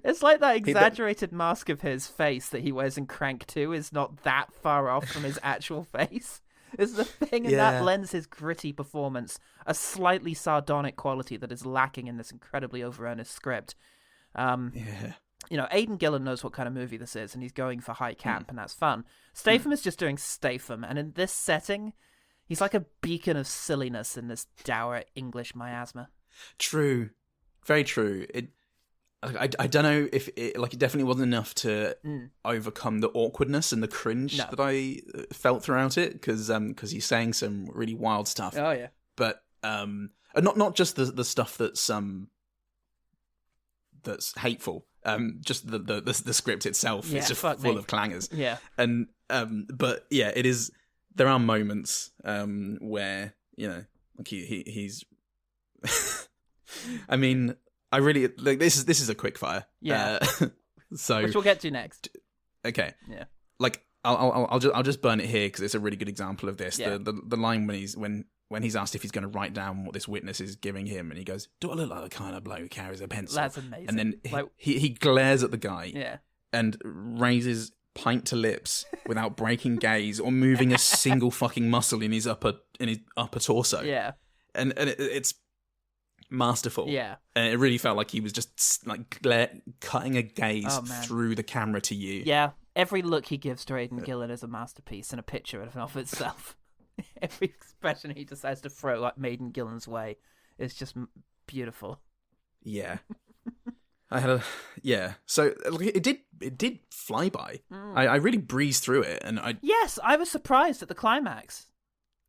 It's like that exaggerated mask of his face that he wears in Crank 2 is not that far off from his actual face. It's the thing, and that lends his gritty performance a slightly sardonic quality that is lacking in this incredibly over-earnest script. You know, Aiden Gillan knows what kind of movie this is, and he's going for high camp, and that's fun. Statham is just doing Statham, and in this setting, he's like a beacon of silliness in this dour English miasma. True. Very true. I don't know if it definitely wasn't enough to overcome the awkwardness and the cringe that I felt throughout it, because he's saying some really wild stuff. Oh yeah. But not just the stuff that's hateful. Just the script itself is just full of clangers. Yeah. And but yeah, it is. There are moments where like he's. I mean. I really like this is a quick fire. Yeah. So which we'll get to next. Okay. Yeah. Like I'll just burn it here because it's a really good example of this. Yeah. The line when he's asked if he's going to write down what this witness is giving him, and he goes, "Do I look like the kind of bloke who carries a pencil?" That's amazing. And then he glares at the guy. Yeah. And raises pint to lips without breaking gaze or moving a single fucking muscle in his upper torso. Yeah. And it's masterful. Yeah. And it really felt like he was just like cutting a gaze through the camera to you. Yeah. Every look he gives to Aiden Gillan is a masterpiece and a picture in and of itself. Every expression he decides to throw like Aiden Gillan's way is just beautiful. Yeah. So it did fly by. I really breezed through it, and Yes, I was surprised at the climax.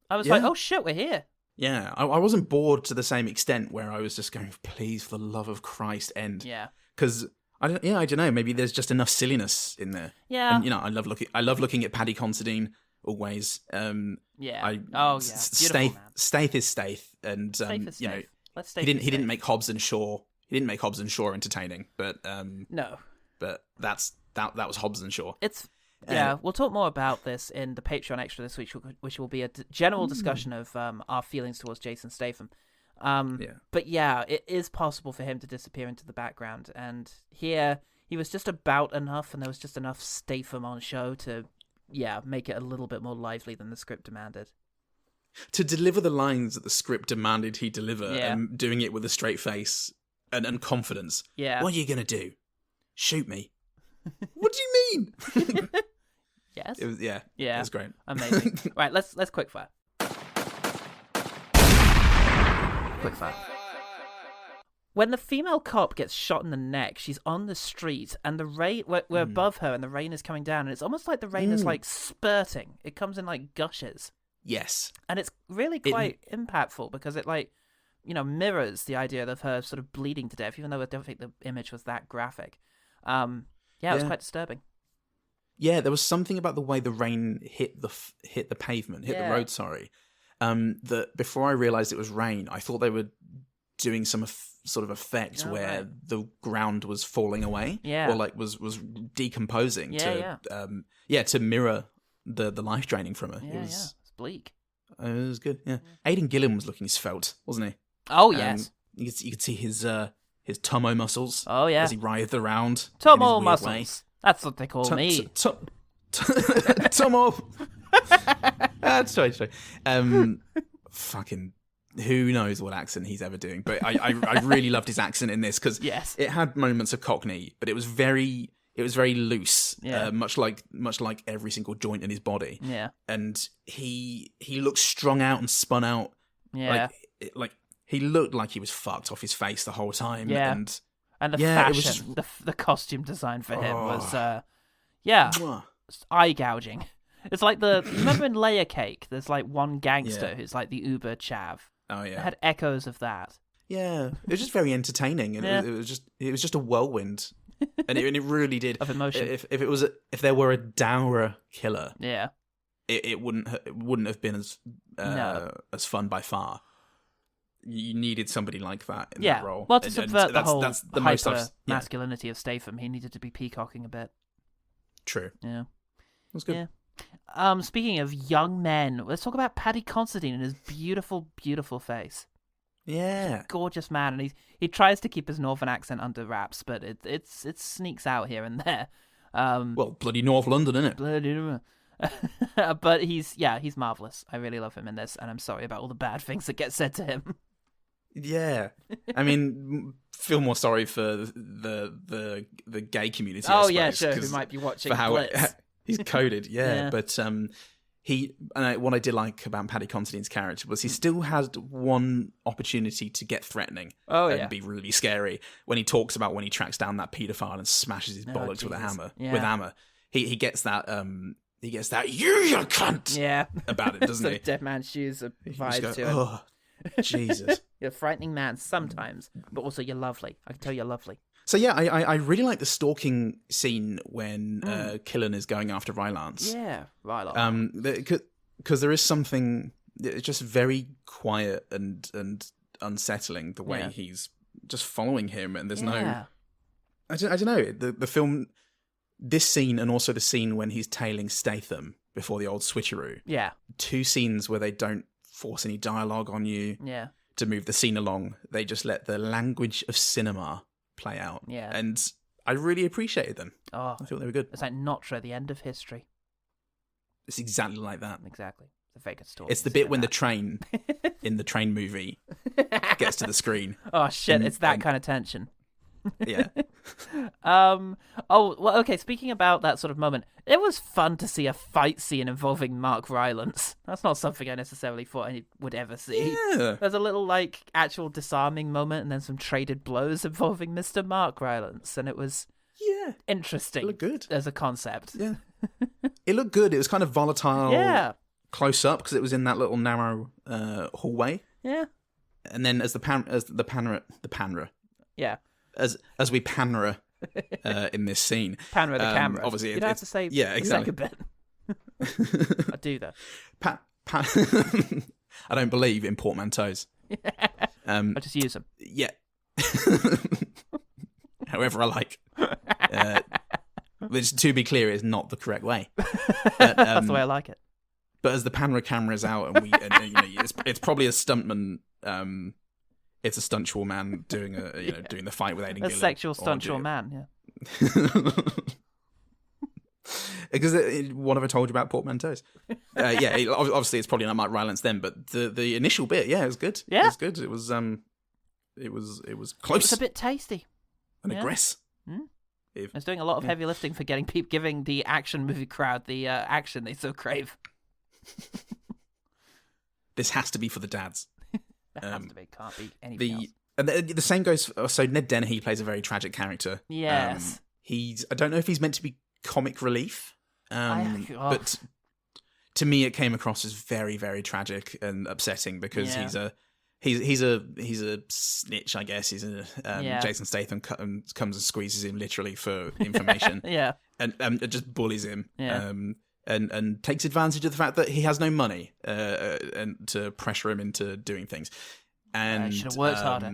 I was like, oh shit, we're here. Yeah, I wasn't bored to the same extent where I was just going, please, for the love of Christ, end. Yeah. Because I don't know. Maybe there's just enough silliness in there. Yeah. And I love looking at Paddy Considine always. Yeah. Beautiful Stath is Stath, and Stath is Stath. Let's he didn't make Hobbs and Shaw. He didn't make Hobbs and Shaw entertaining, but no. But that was Hobbs and Shaw. Yeah, we'll talk more about this in the Patreon extra this week, which will be a general discussion of our feelings towards Jason Statham. But yeah, it is possible for him to disappear into the background, and here he was just about enough, and there was just enough Statham on show to, make it a little bit more lively than the script demanded. To deliver the lines that the script demanded he deliver, and doing it with a straight face and confidence. Yeah. What are you gonna do? Shoot me? What do you mean? Yes. It was great. Amazing. Right, let's quickfire. Quickfire. When the female cop gets shot in the neck, she's on the street, and the rain, we're above her, and the rain is coming down, and it's almost like the rain is like spurting. It comes in like gushes. Yes. And it's really quite impactful because it mirrors the idea of her sort of bleeding to death, even though I don't think the image was that graphic. It was quite disturbing. Yeah, there was something about the way the rain hit the pavement, the road. Sorry, that before I realised it was rain, I thought they were doing some sort of effect where the ground was falling away, or like was decomposing to mirror the life draining from her. It's bleak. It was good. Yeah, Aiden Gillan was looking svelte, wasn't he? Oh yes, you could see his Tomo muscles. Oh yeah, as he writhed around. Tomo muscles. Way. That's what they call me. Tomo. Sorry. Fucking who knows what accent he's ever doing, but I really loved his accent in this because it had moments of cockney, but it was very loose, much like every single joint in his body. Yeah, and he looked strung out and spun out. Yeah, like he looked like he was fucked off his face the whole time. Yeah. And the fashion, the costume design for him was, eye gouging. It's like remember in Layer Cake, there's like one gangster who's like the uber chav. Oh yeah, it had echoes of that. Yeah, it was just very entertaining, and it was just a whirlwind, and it really did of emotion. If there were a dour killer, it wouldn't have been as fun by far. You needed somebody like that in that role. Well, to subvert the whole masculinity of Statham, he needed to be peacocking a bit. True. Yeah. That's good. Yeah. Speaking of young men, let's talk about Paddy Considine and his beautiful, beautiful face. Yeah. Gorgeous man, and he tries to keep his northern accent under wraps, but it sneaks out here and there. Well, bloody North London, innit? Bloody. But he's marvelous. I really love him in this, and I'm sorry about all the bad things that get said to him. Yeah, I mean, feel more sorry for the gay community. Oh yeah, sure. Who might be watching for how Blitz. He's coded. Yeah, but what I did like about Paddy Considine's character was he still had one opportunity to get threatening. And be really scary when he talks about when he tracks down that paedophile and smashes his bollocks with a hammer. Yeah. With hammer, he gets that. He gets that you cunt. About it, doesn't he? Dead man's shoes a vibe to it. Oh, Jesus. You're a frightening man sometimes, but also you're lovely. I can tell you're lovely. So yeah, I really like the stalking scene when Gillan is going after Rylance. Yeah, Rylance. Because there is something it's just very quiet and unsettling the way he's just following him, and there's no. I don't know the film. This scene and also the scene when he's tailing Statham before the old switcheroo. Yeah. Two scenes where they don't force any dialogue on you to move the scene along. They just let the language of cinema play out. Yeah. And I really appreciated them. Oh, I thought they were good. It's like Notre, the end of history. It's exactly like that. Exactly. It's a very good story. It's the bit when the train, in the train movie, gets to the screen. Oh, shit. It's that kind of tension. Yeah. Okay, speaking about that sort of moment, it was fun to see a fight scene involving Mark Rylance. That's not something I necessarily thought I would ever see. Yeah. There's a little actual disarming moment and then some traded blows involving Mr. Mark Rylance, and it was interesting. It looked good as a concept. Yeah. It looked good. It was kind of volatile. Yeah. close up because it was in that little narrow hallway. Yeah. And then as we panera in this scene. Panera the camera. Obviously, you don't have to say exactly. the second bit. I do that. I don't believe in portmanteaus. I just use them. Yeah. However I like. Which, to be clear, is not the correct way. But, that's the way I like it. But as the panera camera is out, and it's probably a stuntman. It's a stuntual man doing doing the fight with Aiden Gillan. A sexual stuntual man, yeah. Because what have I told you about portmanteaus? Obviously it's probably not Mike Rylance then, but the initial bit, it was good. Yeah, it was good. It was close. It's a bit tasty and aggressive. It's doing a lot of heavy lifting for giving the action movie crowd the action they so crave. This has to be for the dads. It has to be. Can't be anything else. And the same goes. So Ned Dennehy plays a very tragic character. Yes. I don't know if he's meant to be comic relief, but to me it came across as very, very tragic and upsetting because he's a snitch, I guess. He's Jason Statham comes and squeezes him literally for information. And just bullies him. And takes advantage of the fact that he has no money and to pressure him into doing things. And should have worked harder.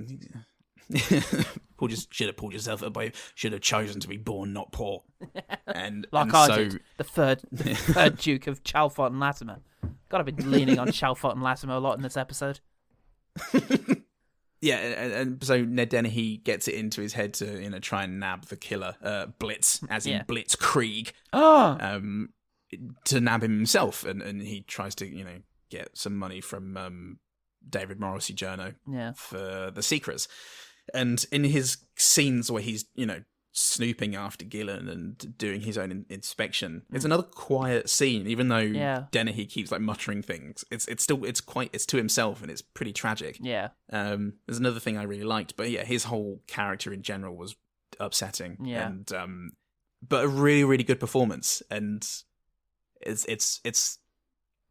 Should have pulled yourself up. Should have chosen to be born not poor. And did, the third Duke of Chalfont and Latimer. God, I've been leaning on Chalfont and Latimer a lot in this episode. And so Ned Dennehy gets it into his head to try and nab the killer, Blitz, as in Blitzkrieg. To nab him himself, and he tries to get some money from David Morrissey Journo for the secrets. And in his scenes where he's snooping after Gillan and doing his own inspection, it's another quiet scene, even though Dennehy keeps muttering things. It's to himself, and it's pretty tragic. There's another thing I really liked, but his whole character in general was upsetting. And but a really, really good performance. And it's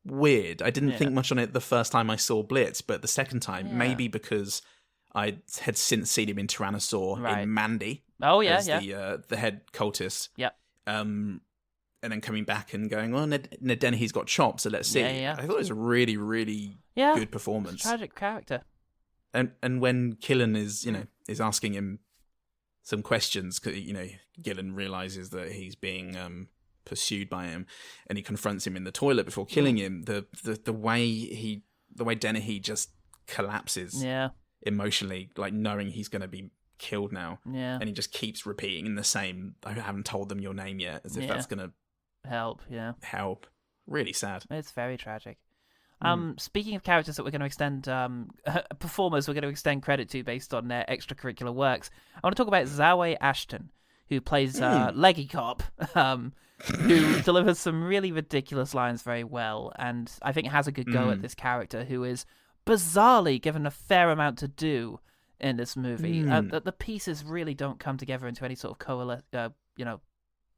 weird. I didn't think much on it the first time I saw Blitz, but the second time, maybe because I had since seen him in Tyrannosaur in Mandy. As the head cultist. And then coming back and going, well, Ned Dennehy's got chops, so let's see. I thought it was a really, really good performance. It's a tragic character. And when Gillan is asking him some questions, because Gillan realizes that he's being pursued by him, and he confronts him in the toilet before killing him. The way Dennehy just collapses emotionally, knowing he's going to be killed now, and he just keeps repeating the same, I haven't told them your name yet, as if that's going to help. Really sad. It's very tragic. Speaking of characters that we're going to extend performers we're going to extend credit to based on their extracurricular works, I want to talk about Zawe Ashton, who plays Leggy Cop, who delivers some really ridiculous lines very well, and I think has a good go at this character, who is bizarrely given a fair amount to do in this movie. The pieces really don't come together into any sort of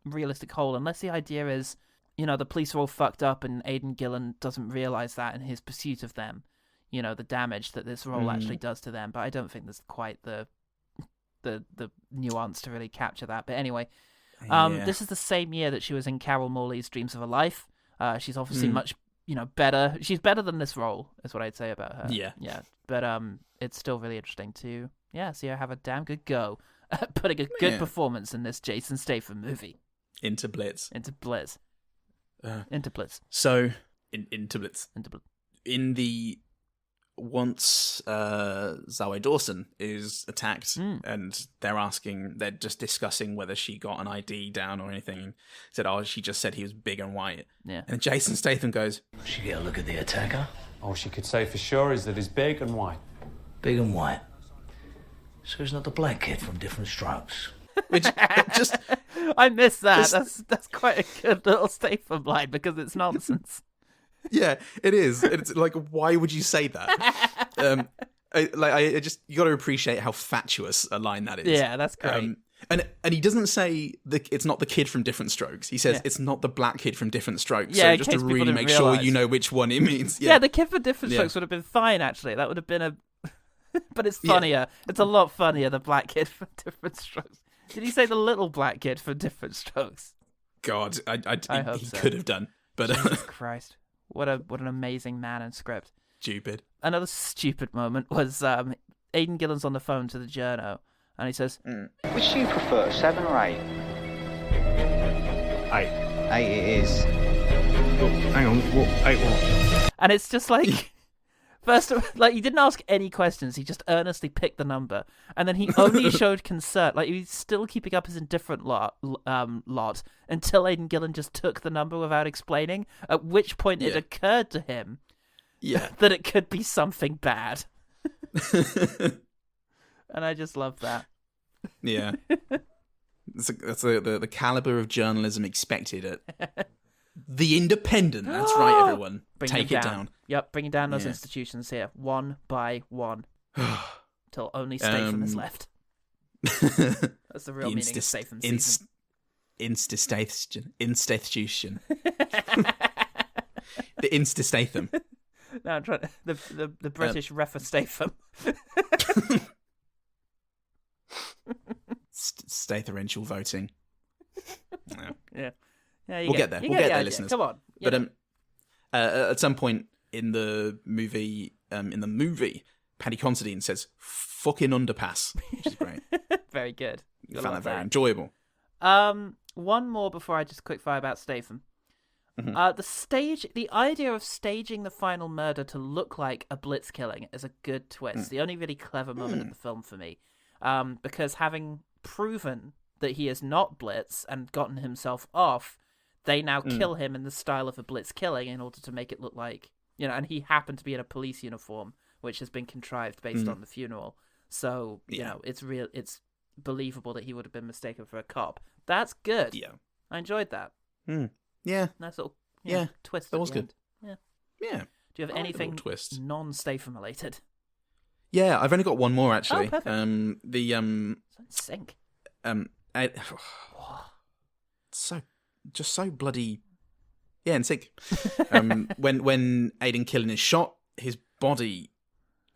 realistic whole, unless the idea is, the police are all fucked up and Aiden Gillan doesn't realise that in his pursuit of them, the damage that this role actually does to them. But I don't think there's quite the nuance to really capture that. But anyway, this is the same year that she was in Carol Morley's Dreams of a Life. She's obviously much better. She's better than this role, is what I'd say about her. Yeah. But it's still really interesting to see her have a damn good go at putting a good performance in this Jason Statham movie. Into Blitz. So into Blitz. In the once Zawe Dawson is attacked, and they're just discussing whether she got an ID down or anything, and said, she just said he was big and white. And Jason Statham goes, She get a look at the attacker? All she could say for sure is that he's big and white. Big and white. So he's not the black kid from Different Strokes. Which just I miss that. That's quite a good little Statham line because it's nonsense. Yeah, it is. It's why would you say that? I just, you got to appreciate how fatuous a line that is. Yeah, that's great. And he doesn't say it's not the kid from Different Strokes. He says it's not the black kid from Different Strokes. Yeah, so just to really make sure you know which one he means. Yeah, the kid from Different Strokes would have been fine, actually. That would have been a... But it's funnier. Yeah. It's a lot funnier, the black kid from Different Strokes. Did he say the little black kid from Different Strokes? God, I hope he so. could have done. But Jesus Christ. What an amazing man and script. Stupid. Another stupid moment was Aiden Gillan's on the phone to the journo, and he says, Which do you prefer, 7 or 8? 8. 8 it is. Hang on, what? 8 what? And it's just like... First, he didn't ask any questions. He just earnestly picked the number, and then he only showed concern. Like, he was still keeping up his indifferent lot until Aiden Gillan just took the number without explaining. At which point it occurred to him, that it could be something bad. And I just love that. Yeah, that's the caliber of journalism expected at The Independent. That's right, everyone. Take it down. Yep, bringing down those institutions here, one by one, till only Statham is left. That's the real meaning of Statham season. Institution. The Insta-Statham. No, I'm trying to... The British refer Statham. Statherential voting. Yeah. We'll get there. We'll get there, listeners. Come on. But at some point in the movie, Paddy Considine says "fucking underpass," which is great. Very good. I found that very enjoyable. One more before I just quick fire about Statham. The idea of staging the final murder to look like a Blitz killing is a good twist. The only really clever moment in the film for me, because having proven that he is not Blitz and gotten himself off, they now kill him in the style of a Blitz killing in order to make it look like, and he happened to be in a police uniform, which has been contrived based on the funeral. So, it's believable that he would have been mistaken for a cop. That's good. Yeah. I enjoyed that. Yeah. Nice little twist. That was good. End. Yeah. Do you have anything non-Statham related? Yeah, I've only got one more actually. Oh, perfect. Sync. So bloody and sick. When Aiden Gillan is shot, his body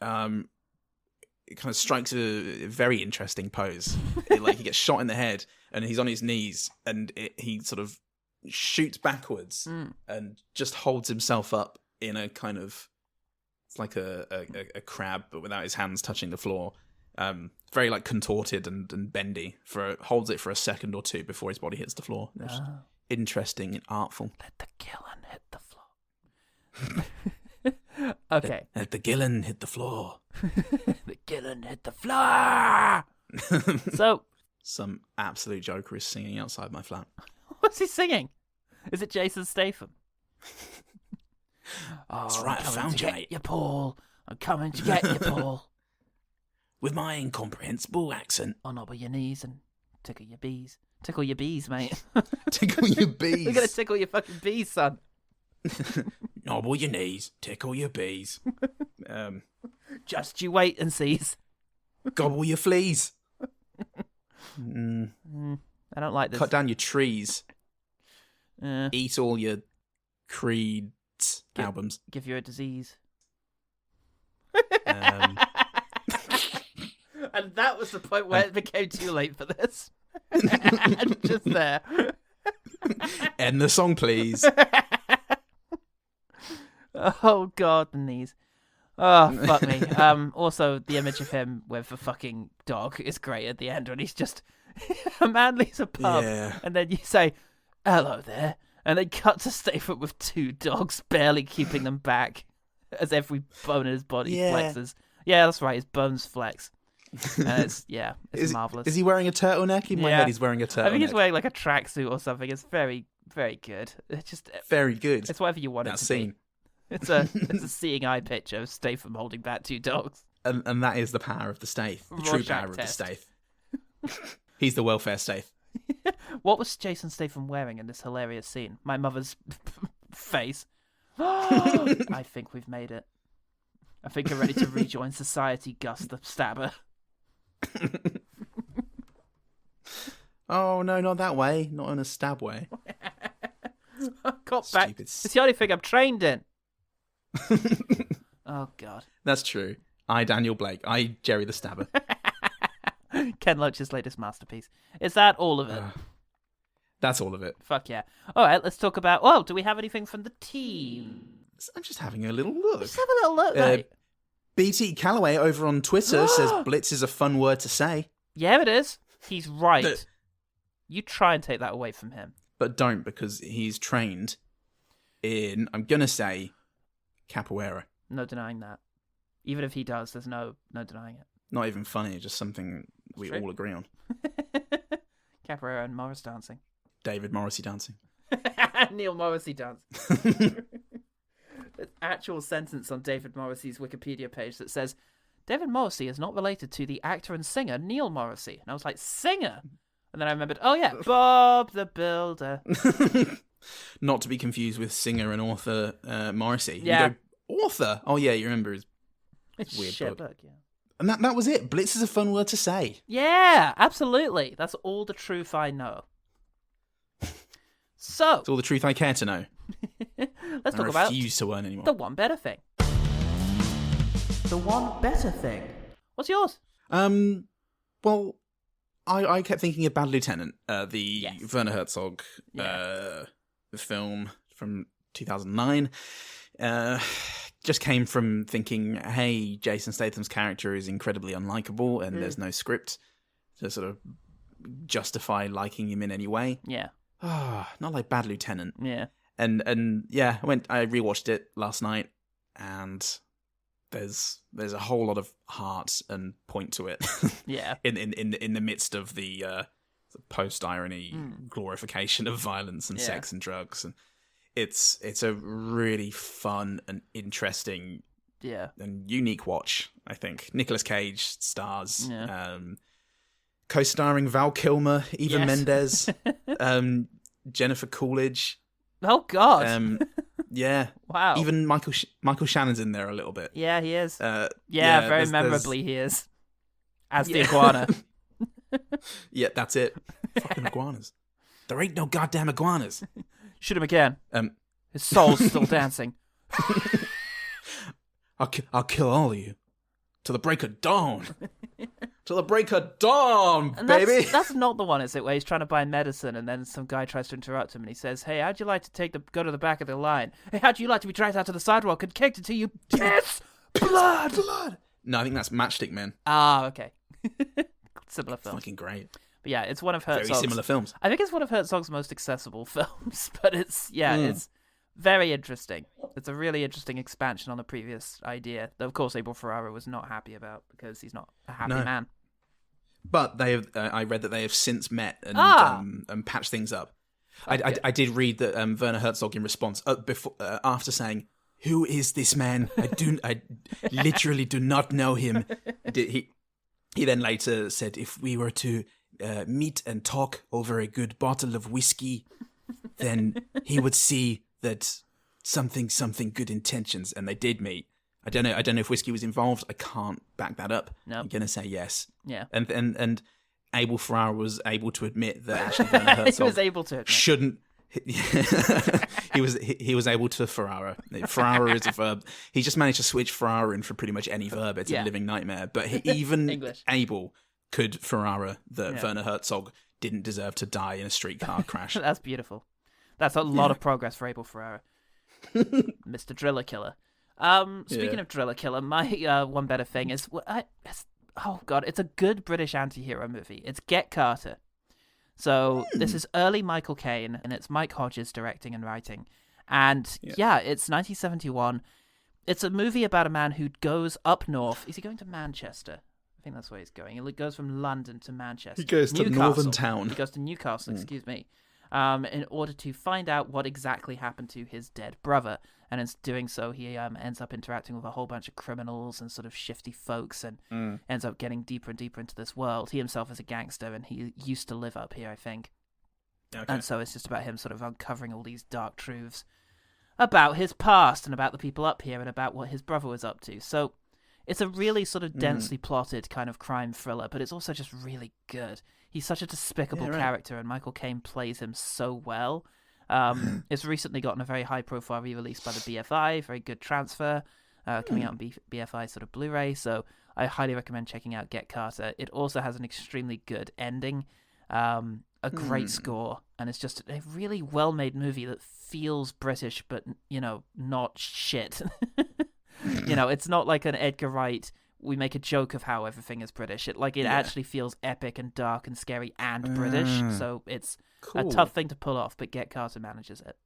it kind of strikes a very interesting pose. He gets shot in the head and he's on his knees and he sort of shoots backwards and just holds himself up in a kind of, it's like a crab but without his hands touching the floor. Very contorted and bendy. Holds it for a second or two before his body hits the floor. Interesting and artful. Let the Gillan hit the floor. Okay. Let the Gillan hit the floor. The Gillan hit the floor. So some absolute joker is singing outside my flat. What's he singing? Is it Jason Statham? That's right, I found you, mate. You, Paul. I'm coming to get you, Paul. With my incomprehensible accent. Knob your knees and tickle your bees. Tickle your bees, mate. Tickle your bees. We're going to tickle your fucking bees, son. Nobble your knees, tickle your bees. Just you wait and seize. Gobble your fleas. I don't like this. Cut down your trees. Eat all your Creed albums. Give you a disease. Um... And that was the point where it became too late for this. Just there. End the song, please. Oh, God, the knees. Oh, fuck me. Also, the image of him with a fucking dog is great at the end when he's just... a man leaves a pub, and then you say, hello there, and then cut to Statham with 2 dogs, barely keeping them back, as every bone in his body flexes. Yeah, that's right, his bones flex. And it's marvellous. Is he wearing a turtleneck? In my head, he's wearing a turtleneck. I think he's wearing like a tracksuit or something. It's very, very good. It's just... Very good. It's whatever you want it to be. It's a seeing eye picture of Statham holding back 2 dogs. And that is the power of the Stath. The true power of the Stath. He's the welfare Stath. What was Jason Statham wearing in this hilarious scene? My mother's face. I think we've made it. I think we're ready to rejoin society, Gus the Stabber. Oh, no, not that way. Not in a stab way. I got back. Stupid. It's the only thing I'm trained in. Oh, God. That's true. I, Daniel Blake. I, Jerry the Stabber. Ken Loach's latest masterpiece. Is that all of it? That's all of it. Fuck yeah. All right, let's talk about... Oh, do we have anything from the team? I'm just having a little look. Let's have a little look, mate. BT Calloway over on Twitter says Blitz is a fun word to say. Yeah, it is. He's right. You try and take that away from him. But don't, because he's trained in, I'm going to say, capoeira. No denying that. Even if he does, there's no denying it. Not even funny, just something we all agree on. Capoeira and Morris dancing. David Morrissey dancing. Neil Morrissey dancing. There's actual sentence on David Morrissey's Wikipedia page that says, David Morrissey is not related to the actor and singer Neil Morrissey. And I was like, singer? And then I remembered, oh yeah, Bob the Builder. Not to be confused with singer and author Morrissey. Yeah. You go, author? Oh yeah, you remember his weird shit book. Yeah. And that was it. Blitz is a fun word to say. Yeah, absolutely. That's all the truth I know. So, it's all the truth I care to know. Let's talk about... I refuse to learn anymore. The one better thing. The one better thing. What's yours? Well, I kept thinking of Bad Lieutenant, the Werner Herzog film from 2009. Just came from thinking, hey, Jason Statham's character is incredibly unlikable and there's no script to sort of justify liking him in any way. Yeah. Not like Bad Lieutenant. Yeah. And yeah, I rewatched it last night, and there's a whole lot of heart and point to it. Yeah. in the midst of the post irony glorification of violence and sex and drugs, and it's a really fun and interesting and unique watch. I think Nicolas Cage stars. Yeah. Co-starring Val Kilmer, Eva Mendes, Jennifer Coolidge. Oh God! Yeah. Wow. Even Michael Shannon's in there a little bit. Yeah, he is. Very memorably he is. As the iguana. Yeah, that's it. Fucking iguanas. There ain't no goddamn iguanas. Shoot him again. His soul's still dancing. I'll kill all of you. Till the break of dawn. Till the break of dawn, and baby. That's not the one, is it? Where he's trying to buy medicine, and then some guy tries to interrupt him, and he says, "Hey, how'd you like to go to the back of the line? Hey, how'd you like to be dragged out to the sidewalk and kicked until you piss blood?" No, I think that's Matchstick Men. Ah, okay. Similar film. Fucking great. But yeah, it's one of Herzog's... Very similar films. I think it's one of Herzog's most accessible films, but it's very interesting. It's a really interesting expansion on a previous idea that, of course, Abel Ferrara was not happy about because he's not a happy man. But they have. I read that they have since met and patched things up. I did read that Werner Herzog, in response, after saying, "Who is this man? I literally do not know him." He then later said, "If we were to meet and talk over a good bottle of whiskey, then he would see that something good intentions." And they did meet. I don't know if whiskey was involved. I can't back that up. No. I'm gonna say yes. Yeah. And Abel Ferrara was able to admit that actually Werner Herzog he was able to admit. Shouldn't. he was able to Ferrara. Ferrara is a verb. He just managed to switch Ferrara in for pretty much any verb. It's a living nightmare. But even Abel could Ferrara that Werner Herzog didn't deserve to die in a streetcar crash. That's beautiful. That's a lot of progress for Abel Ferrara. Mr. Driller Killer. Speaking of Driller Killer, my one better thing is... it's a good British anti-hero movie. It's Get Carter. So this is early Michael Caine, and it's Mike Hodges directing and writing. And it's 1971. It's a movie about a man who goes up north. Is he going to Manchester? I think that's where he's going. He goes from London to Manchester. He goes to Northern Town. He goes to Newcastle, excuse me. In order to find out what exactly happened to his dead brother. And in doing so, he ends up interacting with a whole bunch of criminals and sort of shifty folks, and ends up getting deeper and deeper into this world. He himself is a gangster, and he used to live up here, I think. Okay. And so it's just about him sort of uncovering all these dark truths about his past and about the people up here and about what his brother was up to. So It's a really sort of densely plotted kind of crime thriller, but it's also just really good. He's such a despicable character, and Michael Caine plays him so well. It's recently gotten a very high-profile re-release by the BFI, very good transfer, coming out on BFI sort of Blu-ray, so I highly recommend checking out Get Carter. It also has an extremely good ending, a great score, and it's just a really well-made movie that feels British, but, not shit. It's not like an Edgar Wright, we make a joke of how everything is British. It actually feels epic and dark and scary and British, so it's a tough thing to pull off, but Get Carter manages it.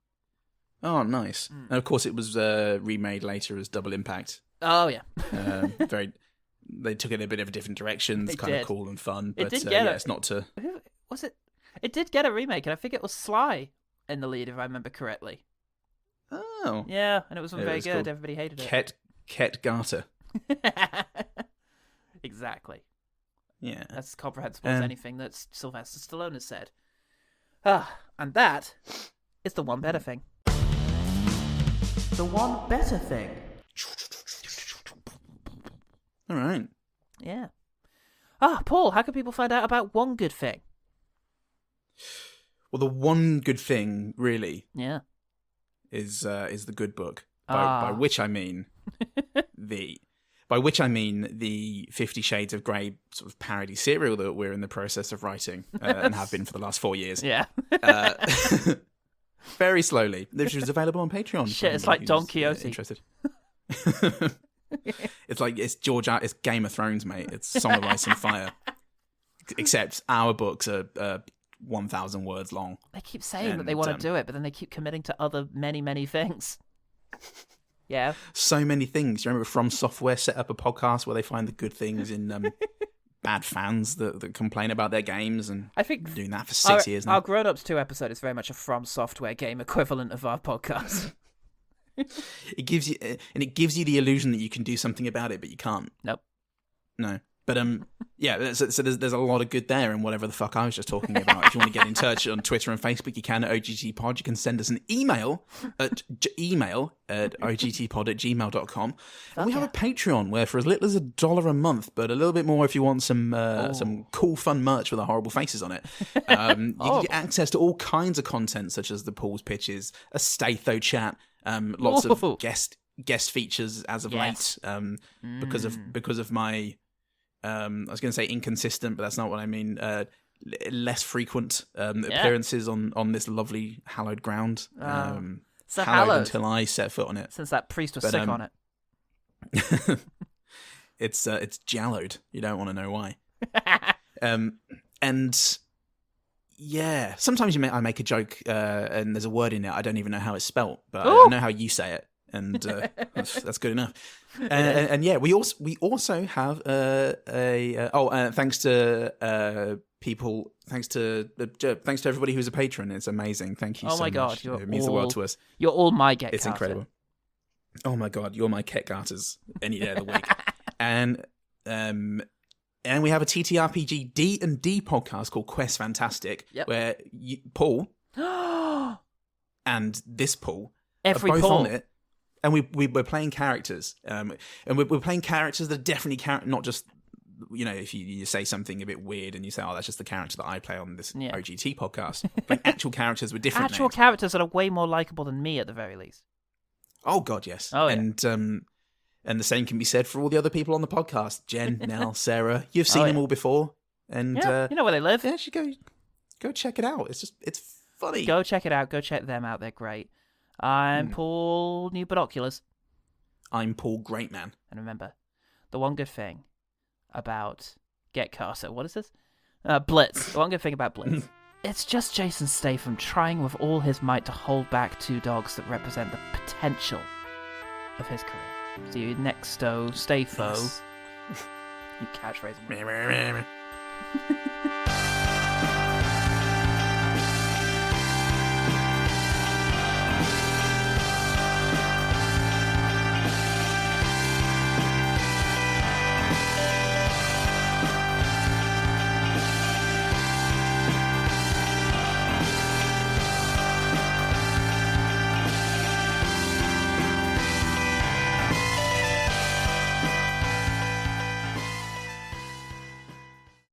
Oh, nice. And of course, it was remade later as Double Impact. Oh, yeah. They took it in a bit of a different direction. It's kind of cool and fun, but it's not to... Was it? It did get a remake, and I think it was Sly in the lead, if I remember correctly. Oh. Yeah, and it wasn't very good. Everybody hated it. Ket Garter. Exactly. Yeah. That's as comprehensible as anything that Sylvester Stallone has said. And that is the one better thing. The one better thing. All right. Yeah. Paul, how can people find out about one good thing? Well, the one good thing, really, is the good book. By which I mean the 50 Shades of Grey sort of parody serial that we're in the process of writing and have been for the last 4 years. Yeah. Very slowly, which is available on Patreon. Shit, it's like Don Quixote. Interested. It's it's Game of Thrones, mate. It's Song of Ice and Fire. Except our books are 1,000 words long. They keep saying that they want to do it, but then they keep committing to other many things. Yeah. So many things. You remember From Software set up a podcast where they find the good things in bad fans that complain about their games, and I think doing that for 6 years now. Our Grown Ups 2 episode is very much a From Software game equivalent of our podcast. It gives you the illusion that you can do something about it, but you can't. Nope. No. But so there's a lot of good there in whatever the fuck I was just talking about. If you want to get in touch on Twitter and Facebook, you can at OGT Pod. You can send us an email at ogtpod@gmail.com. And we have a Patreon where for as little as $1 a month, but a little bit more if you want some cool fun merch with our horrible faces on it. You can get access to all kinds of content such as the Paul's pitches, a Statho chat, lots of guest features as of late because of my I was going to say inconsistent, but that's not what I mean. Less frequent appearances on this lovely hallowed ground. So hallowed until I set foot on it. Since that priest was sick on it. It's jallowed. You don't want to know why. And yeah, sometimes I make a joke and there's a word in it I don't even know how it's spelt, but I know how you say it. And that's good enough. And yeah, we also have thanks to people, thanks to everybody who's a patron. It's amazing. Thank you so much. Oh my god, it means the world to us. You're all my Get It's Carter. Incredible. Oh my god, you're my Ket Garters any day of the week. And we have a TTRPG D&D podcast called Quest Fantastic, where Paul and this Paul are both on it. And we're playing characters, and we're playing characters that are definitely not just, if you say something a bit weird and you say, oh, that's just the character that I play on this OGT podcast. Like actual characters with different names. Characters that are way more likable than me at the very least. Oh God, yes. Oh yeah. And the same can be said for all the other people on the podcast. Jen, Nell, Sarah. You've seen them all before, and you know where they live. Yeah, you should go check it out. It's funny. Go check it out. Go check them out. They're great. I'm Paul New Binoculars. I'm Paul Greatman. And remember, the one good thing about Get Carter, what is this? Blitz. The one good thing about Blitz. It's just Jason Statham trying with all his might to hold back two dogs that represent the potential of his career. See you next, Stayfo. You catchphrase.